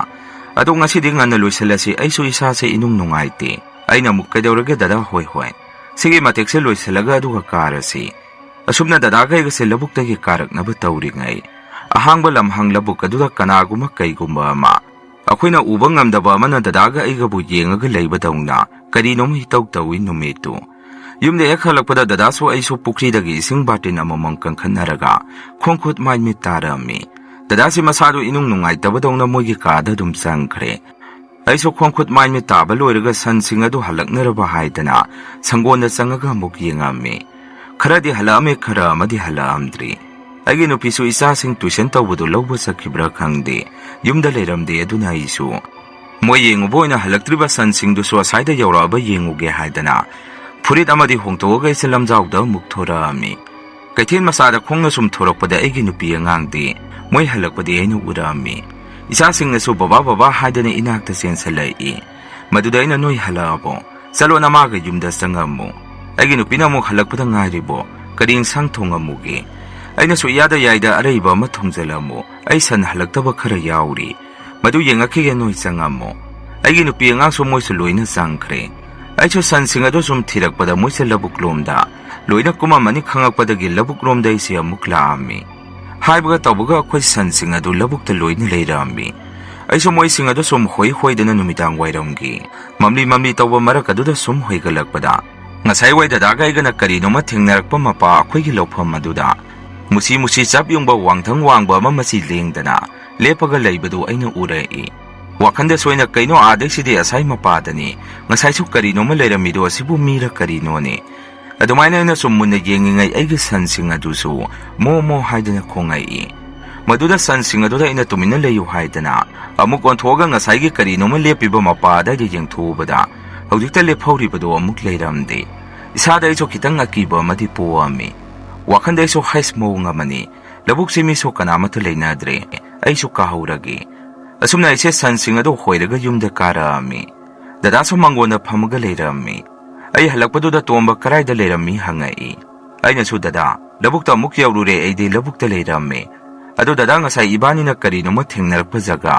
adu ngasi ding ngana loisalasi aisu isa se inung nungaite aina mukkaidaurage dada hoi hoi sigi matekse loisalaga adu ka karasi asumna dadaga aiga se labukta gi karaknaba tawringai ahangba lamhang labuk adu kanaguma kaigumba ma akoina uba ngamdaba amana dadaga aiga bu yengaga leibadongna karinom hitau tawi numetu yumde ekhalakpada dadaso aisu pukri dagi ising batin amamang kankhanaraga khongkhut maimi tarami dadasi masadu inung nungai tabadongna mogi kada dum sangkhre aisu khongkhut maimi taba loiraga sansing adu halaknaraba haidana sangonda changaga muk yengami kharadi halame khara amadi halamdri agi nupisu isa sing tuition tawbudu lawba sakhibra khangde yumda leiramde aduna isu moi yenguboina halaktriba sansing du so saida yawraba yenguge haidana furit amadi hongtoga islam jawda mukthora ami kaithin masada khongna sum thorakpada agi nupi angangde moi halakpadi ainu urami isa singna su baba haidana inakta sensalai maduda ina noi halabo salona maga yumda sangamu agi nupi na muk halakpada ngaribo karing sang thongamuge aina su yada yaida araiba ma thongzalamu ai san halaktaba khara yauri madu yengakhige noi sangamu agi nupi angang su moi su loina sangkhre aichu sansing adu sum thirakpada moise labuklomda loina kuma mani khangakpada gi labuklomda isi amukla ami haibaga tawbaga khoi sansing adu labukta loina leirami aichu moi sing adu sum hoi hoidana numitang wairamgi mamli tawba marak adu da sum hoigalakpada ngasai wai dadaga igana kari noma thengnarakpa mapa akhoi gi lawpham aduda musi chap yungba wangthang wangba ma masi lengdana lepaga leibadu aina urai wakanda soina kaino adexidi asai mapadani ngasai su karino ma leiramido asibu mira karino ne adumaina na summunna yengingai aigi sansing adusu mo haidana khongai maduda sansing aduda ina tumina leyu haidana amuk onthoga ngasai gi karino ma lepiba mapada gi yengthubada hojikta lephoribado amuk leiramde isada iso kitang akiba madi poami wakanda iso haismo ngamani labuk simi so kanamata leinadre aisu kahuragi asumna ise sansing adu hoiraga yumda karami dadaso mangona phamaga leirami ai halakpadu da tomba karaida leirami hangai aina su dada labukta mukya urure aide labukta leirami adu dada ngasai ibani na karino ma thengnarakpa jaga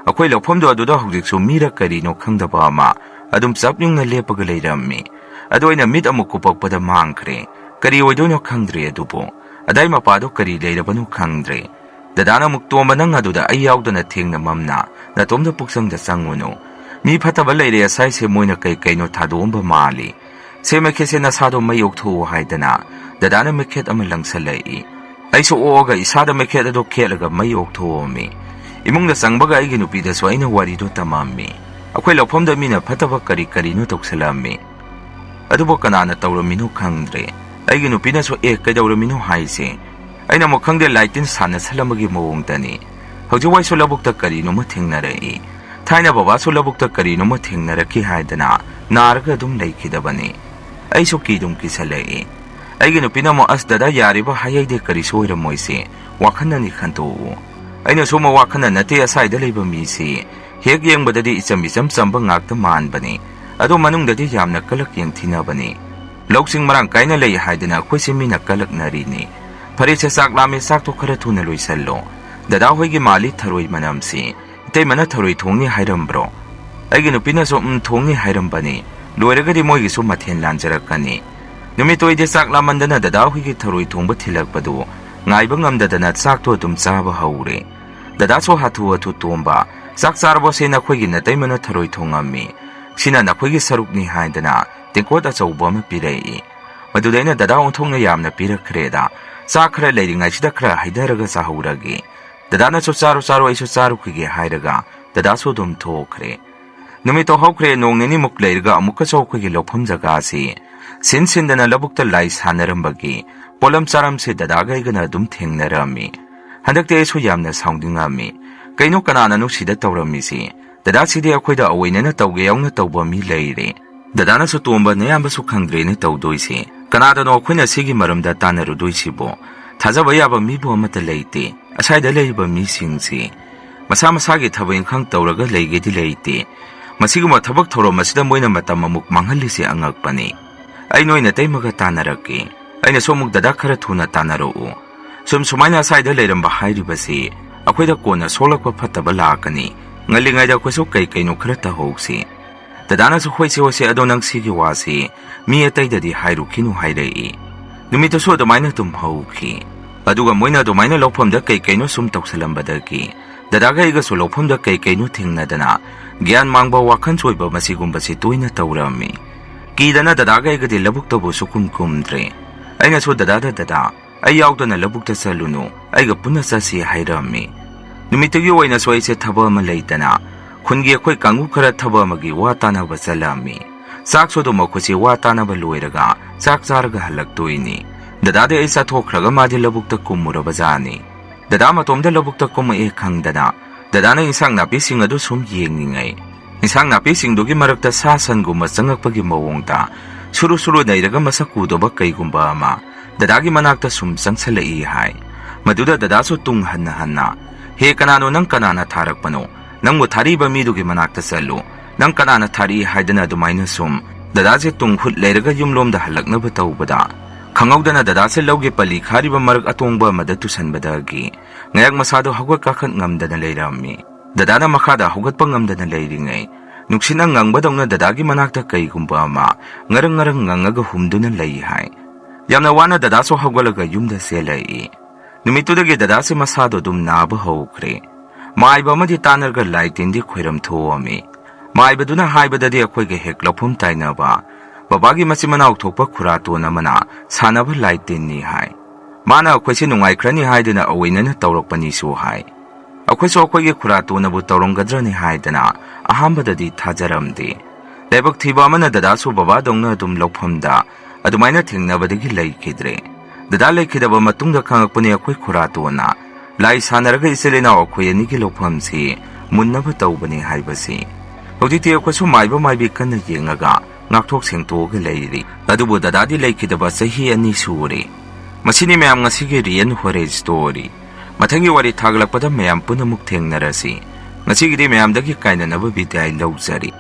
akoi lawphom do adu da hojik su mira karino khangdaba ma adum sapnyung na lepaga leirami adu aina mit amuk kupakpada mangkhre kari oidono khangdre adubo adai mapado kari leirabanu khangdre dadana muktomba nang aduda ai yaudana thengna mamna natomda puksangda sangunu mi phataba leire asai se moina kaino thadomba mali se mekhese na sado mayok thu haidana dadana mekhet ama langsalai aiso oga isada mekhet ado khelaga mayok thomi imungda sangbaga aigi nupi da swaina wari do tamami akhoi lawphomda mina phataba kari no toksalami adubo kanana tawraminu khangdre aigi nupi na so kaidawraminu haise aina mo khangde laitin sana salamagi mawongtani hojik wai solabukta karino ma thengnarai thaina baba solabukta karino ma thengnarakhi haidana narga dum leikidabani aiso kidum kisalai aigi nupina mo asdada yariba hayaide kari soira moise wakhanani khanto aina soma wakhana nate asaida leiba misi hek yengbadadi icham chamba ngakta manbani ado manungdadi yamna kalak yengthinabani loksing marang kaina lei haidana khoisimina kalak narini Parise sak lame sak to khara thuna loisallo dada hoigi mali tharoi manamsi itei mana tharoi thongni hairambro aigi nupina so thongni hairambani loiragadi moigi so mathen lanjarakani numitoi de sak lamandana dada hoigi tharoi thongba thilakpadu ngaiba ngamdadana sak to dum chaba haure dada so hathu tomba sak charbo se na khoigi na taimana tharoi thongami sina na khoigi sarukni haidana tekot achauba ma pirei madudaina dada onthongna yamna pirakreda Sakra lady Nashida Kra Hidaraga Sahuragi. The Dana so Saru Iso Saruki Hidaga, the Daso dum tokre. Numito Hokre no any muklega Mukaso Kiki Lopum Zagasi. Since in the Labukta lies Hanarambagi, Polam Saram said that Agagana dum ting narami. 100 days who yamna sounding ami. Kaino Kanana no Shida Tauramisi. ꯗꯗꯥꯁꯤꯗꯤ ꯑꯩꯈꯣꯏꯗ ꯑꯑꯣꯏꯅꯅ ꯇꯧꯒꯦ ꯌꯥꯎꯅ ꯇꯧꯕ ꯃꯤ ꯂꯩꯔꯦ. ꯗꯗꯥꯅꯁꯨ ꯇꯣꯝꯕ ꯅꯌꯥꯝꯕꯁꯨ ꯈꯪꯗ꯭ꯔꯦꯅ ꯇꯧꯗꯣꯏꯁꯦ. ꯀꯅꯥꯗꯅꯣ ꯑꯩꯈꯣꯏꯅ ꯁꯤꯒꯤ ꯃꯔꯝꯗ ꯇꯥꯟꯅꯔꯨꯗꯣꯏꯁꯤꯕꯣ? ꯊꯥꯖꯕ ꯌꯥꯕ ꯃꯤꯕꯨ ꯑꯃꯠꯇ ꯂꯩꯇꯦ. ꯑꯁ꯭ꯋꯥꯏꯗ ꯂꯩꯔꯤꯕ ꯃꯤꯁꯤꯡꯁꯤ ꯃꯁꯥ ꯃꯁꯥꯒꯤ ꯊꯕꯛ ꯏꯪꯈꯥꯡ ꯇꯧꯔꯒ ꯂꯩꯒꯦꯗꯤ ꯂꯩꯇꯦ. ꯃꯁꯤꯒꯨꯝꯕ ꯊꯕꯛ ꯊꯧꯔꯝ ꯑꯁꯤꯗ ꯃꯣꯏꯅ ꯃꯇꯝ ꯑꯃꯨꯛ ꯃꯥꯡꯍꯜꯂꯤꯁꯦ ꯑꯉꯛꯄꯅꯤ. ꯑꯩ ꯅꯣꯏꯅ ꯇꯩꯃꯒ ꯇꯥꯟꯅꯔꯛꯀꯦ. ꯑꯩꯅꯁꯨ ꯑꯃꯨꯛ ꯗꯗꯥ ꯈꯔ ꯊꯨꯅ ꯇꯥꯟꯅꯔꯛꯎ. ꯁꯨꯃꯥꯏꯅ ꯑꯁ꯭ꯋꯥꯏꯗ ꯂꯩꯔꯝꯕ ꯍꯥꯏꯔꯤꯕꯁꯤ ꯑꯩꯈꯣꯏꯗ ꯀꯣꯟꯅ ꯁꯣꯛꯂꯛꯄ ꯐꯠꯇꯕ ꯂꯥꯛꯀꯅꯤ. ꯉꯜꯂꯤꯉꯩꯗ ꯑꯩꯈꯣꯏꯁꯨ ꯀꯩꯅꯣ ꯈꯔ ꯇꯧꯍꯧꯁꯤ. ꯗꯗꯥꯅꯁꯨ ꯍꯣꯏꯁꯦ ꯑꯗꯣ ꯅꯪ ꯁꯤꯒꯤ ꯋꯥꯁꯤ ꯃꯤ ꯑꯇꯩꯗꯗꯤ ꯍꯥꯏꯔꯨꯈꯤꯅꯨ ꯍꯥꯏꯔꯛꯏ. ꯅꯨꯃꯤꯠꯇꯨꯁꯨ ꯑꯗꯨꯃꯥꯏꯅ ꯑꯗꯨꯝ ꯍꯧꯈꯤ. ꯑꯗꯨꯒ ꯃꯣꯏꯅ ꯑꯗꯨꯃꯥꯏꯅ ꯂꯧꯐꯝꯗ ꯀꯩꯅꯣ ꯁꯨꯝ ꯇꯧꯁꯜꯂꯝꯕꯗꯒꯤ ꯗꯗꯥꯒ ꯑꯩꯒꯁꯨ ꯂꯧꯐꯝꯗ ꯀꯩꯅꯣ ꯊꯦꯡꯅꯗꯅ ꯒ꯭ꯌꯥꯟ ꯃꯥꯡꯕ ꯋꯥꯈꯜ ꯆꯣꯏꯕ ꯃꯁꯤꯒꯨꯝꯕꯁꯤ ꯇꯣꯏꯅ ꯇꯧꯔꯝꯃꯤ. ꯀꯤꯗꯅ ꯗꯗꯥꯒ ꯑꯩꯒꯗꯤ ꯂꯧꯕꯨꯛꯇꯕꯨ ꯁꯨꯛꯀꯨꯝ ꯀꯨꯝꯗ꯭ꯔꯦ. ꯑꯩꯅꯁꯨ ꯗꯗꯥ ꯑꯩ ꯌꯥꯎꯗꯅ ꯂꯧꯕꯨꯛꯇ ꯆꯠꯂꯨꯅꯨ, ꯑꯩꯒ ꯄꯨꯟꯅ ꯆꯠꯁꯤ ꯍꯥꯏꯔꯝꯃꯤ. ꯅꯨꯃꯤꯠꯇꯨꯒꯤ ꯑꯣꯏꯅꯁꯨ ꯑꯩꯁꯦ ꯊꯕꯛ ꯑꯃ ꯂꯩꯇꯅ ꯈꯨꯟꯒꯤ ꯑꯩꯈꯣꯏ ꯀꯥꯡꯕꯨ ꯈꯔ ꯊꯕꯛ ꯑꯃꯒꯤ ꯋꯥ ꯇꯥꯟꯅꯕ ꯆꯠꯂꯝꯃꯤ. ꯆꯥꯛꯁꯨ ꯑꯗꯨꯝ ꯑꯩꯈꯣꯏꯁꯦ ꯋꯥ ꯇꯥꯟꯅꯕ ꯂꯣꯏꯔꯒ ꯆꯥꯛ ꯆꯥꯔꯒ ꯍꯜꯂꯛꯇꯣꯏꯅꯤ. ꯗꯗꯥꯗꯤ ꯑꯩ ꯆꯥꯊꯣꯛꯈ꯭ꯔꯒ ꯃꯥꯗꯤ ꯂꯧꯕꯨꯛꯇ ꯀꯨꯝꯃꯨꯔꯕꯖꯥꯠꯅꯤ. ꯗꯗꯥ ꯃꯇꯣꯝꯗ ꯂꯧꯕꯨꯛꯇ ꯀꯨꯝꯃꯛꯑꯦ ꯈꯪꯗꯅ ꯗꯗꯥꯅ ꯏꯟꯁꯥꯡ ꯅꯥꯄꯤꯁꯤꯡ ꯑꯗꯨ ꯁꯨꯝ ꯌꯦꯡꯅꯤꯡꯉꯩ. ꯏꯟꯁꯥꯡ ꯅꯥꯄꯤꯁꯤꯡꯗꯨꯒꯤ ꯃꯔꯛꯇ ꯁꯥ ꯁꯟꯒꯨꯝꯕ ꯆꯪꯉꯛꯄꯒꯤ ꯃꯑꯣꯡꯗ ꯁꯨꯔꯨ ꯅꯩꯔꯒ ꯃꯁꯛ ꯎꯗꯕ ꯀꯩꯒꯨꯝꯕ ꯑꯃ ꯗꯗꯥꯒꯤ ꯃꯅꯥꯛꯇ ꯁꯨꯝ ꯆꯪꯁꯜꯂꯛꯏ ꯍꯥꯏ. ꯃꯗꯨꯗ ꯗꯗꯥꯁꯨ ꯇꯨꯡ ꯍꯟꯅ ꯍꯦ ꯀꯅꯥꯅꯣ, ꯅꯪ ꯀꯅꯥꯅ ꯊꯥꯔꯛꯄꯅꯣ? ꯅꯪꯕꯨ ꯊꯥꯔꯤꯕ ꯃꯤꯗꯨꯒꯤ ꯃꯅꯥꯛꯇ ꯆꯠꯂꯨ. ꯅꯪ ꯀꯅꯥꯅ ꯊꯥꯔꯛꯏ ꯍꯥꯏꯗꯅ ꯑꯗꯨꯃꯥꯏꯅ ꯁꯨꯝ ꯗꯗꯥꯁꯦ ꯇꯨꯡ ꯍꯨꯠ ꯂꯩꯔꯒ ꯌꯨꯝꯂꯣꯝꯗ ꯍꯜꯂꯛꯅꯕ ꯇꯧꯕꯗ ꯈꯪꯍꯧꯗꯅ ꯗꯗꯥꯁꯦ ꯂꯧꯒꯤ ꯄꯜꯂꯤ ꯈꯥꯔꯤꯕ ꯃꯔꯛ ꯑꯇꯣꯡꯕ ꯑꯃꯗ ꯇꯨꯁꯟꯕꯗꯒꯤ ꯉꯥꯌꯛ ꯃꯁꯥꯗꯣ ꯍꯧꯒꯠ ꯀꯥꯈꯠ ꯉꯝꯗꯅ ꯂꯩꯔꯝꯃꯤ. ꯗꯗꯥꯅ ꯃꯈꯥꯗ ꯍꯧꯒꯠꯄ ꯉꯝꯗꯅ ꯂꯩꯔꯤꯉꯩ ꯅꯨꯡꯁꯤꯠꯅ ꯉꯪꯕꯗꯧꯅ ꯗꯗꯥꯒꯤ ꯃꯅꯥꯛꯇ ꯀꯩꯒꯨꯝꯕ ꯑꯃ ꯉꯔꯪ ꯉꯪꯉꯒ ꯍꯨꯝꯗꯨꯅ ꯂꯩ ꯍꯥꯏ. ꯌꯥꯝꯅ ꯋꯥꯅ ꯗꯗꯥꯁꯨ ꯍꯧꯒꯠꯂꯒ ꯌꯨꯝꯗ ꯆꯦꯜꯂꯛꯏ. ꯅꯨꯃꯤꯠꯇꯨꯗꯒꯤ ꯗꯗꯥꯁꯦ ꯃꯁꯥꯗꯣ ꯑꯗꯨꯝ ꯅꯥꯕ ꯍꯧꯈ꯭ꯔꯦ. ꯃꯥꯏꯕ ꯑꯃꯗꯤ ꯇꯥꯟꯅꯔꯒ ꯂꯥꯏ ꯇꯤꯟꯗꯤ ꯈꯣꯏꯔꯝ ꯊꯣꯛꯑꯝꯃꯤ. ꯃꯥꯏꯕꯗꯨꯅ ꯍꯥꯏꯕꯗꯗꯤ ꯑꯩꯈꯣꯏꯒ ꯍꯦꯛ ꯂꯧꯐꯝ ꯇꯥꯏꯅꯕ ꯕꯕꯥꯒꯤ ꯃꯆꯤꯟ ꯃꯅꯥꯎ ꯊꯣꯛꯄ ꯈꯨꯔꯥꯇꯣꯟ ꯑꯃꯅ ꯁꯥꯟꯅꯕ ꯂꯥꯏ ꯇꯤꯟꯅꯤ ꯍꯥꯏ. ꯃꯥꯅ ꯑꯩꯈꯣꯏꯁꯦ ꯅꯨꯡꯉꯥꯏꯈ꯭ꯔꯅꯤ ꯍꯥꯏꯗꯨꯅ ꯑꯑꯣꯏꯅꯅ ꯇꯧꯔꯛꯄꯅꯤꯁꯨ ꯍꯥꯏ. ꯑꯩꯈꯣꯏꯁꯨ ꯑꯩꯈꯣꯏꯒꯤ ꯈꯨꯔꯥꯇꯣꯟꯅꯕꯨ ꯇꯧꯔꯝꯒꯗ꯭ꯔꯅꯤ ꯍꯥꯏꯗꯅ ꯑꯍꯥꯟꯕꯗꯗꯤ ꯊꯥꯖꯔꯝꯗꯦ. ꯂꯥꯏꯕꯛ ꯊꯤꯕ ꯑꯃꯅ ꯗꯗꯥꯁꯨ ꯕꯕꯥꯗꯧꯅ ꯑꯗꯨꯝ ꯂꯧꯐꯝꯗ ꯑꯗꯨꯃꯥꯏꯅ ꯊꯦꯡꯅꯕꯗꯒꯤ ꯂꯩꯈꯤꯗ꯭ꯔꯦ. ꯗꯗꯥ ꯂꯩꯈꯤꯗꯕ ꯃꯇꯨꯡꯗ ꯈꯪꯉꯛꯄꯅꯤ ꯑꯩꯈꯣꯏ ꯈꯨꯔꯥꯇꯣꯟꯅ ꯂꯥꯏ ꯁꯥꯟꯅꯔꯒ ꯏꯆꯤꯜ ꯏꯅꯥꯎ ꯑꯩꯈꯣꯏ ꯑꯅꯤꯒꯤ ꯂꯧꯐꯝꯁꯤ ꯃꯨꯟꯅꯕ ꯇꯧꯕꯅꯤ ꯍꯥꯏꯕꯁꯤ. ꯍꯧꯖꯤꯛꯇꯤ ꯑꯩꯈꯣꯏꯁꯨ ꯃꯥꯏꯕ ꯃꯥꯏꯕꯤ ꯀꯟꯅ ꯌꯦꯡꯉꯒ ꯉꯥꯛꯊꯣꯛ ꯁꯦꯡꯇꯣꯛꯑꯒ ꯂꯩꯔꯤ. ꯑꯗꯨꯕꯨ ꯗꯗꯥꯗꯤ ꯂꯩꯈꯤꯗꯕ ꯆꯍꯤ 2 ꯁꯨꯔꯦ. ꯃꯁꯤꯅꯤ ꯃꯌꯥꯝ ꯉꯁꯤꯒꯤ ꯔꯤꯌꯟ ꯍꯣꯔꯦ ꯁ꯭ꯇꯣꯔꯤ. ꯃꯊꯪꯒꯤ ꯋꯥꯔꯤ ꯊꯥꯒꯠꯂꯛꯄꯗ ꯃꯌꯥꯝ ꯄꯨꯟꯅꯃꯨꯛ ꯊꯦꯡꯅꯔꯁꯤ. ꯉꯁꯤꯒꯤꯗꯤ ꯃꯌꯥꯝꯗꯒꯤ ꯀꯥꯏꯅꯅꯕ ꯕꯤꯗꯥꯏ ꯂꯧꯖꯔꯤ.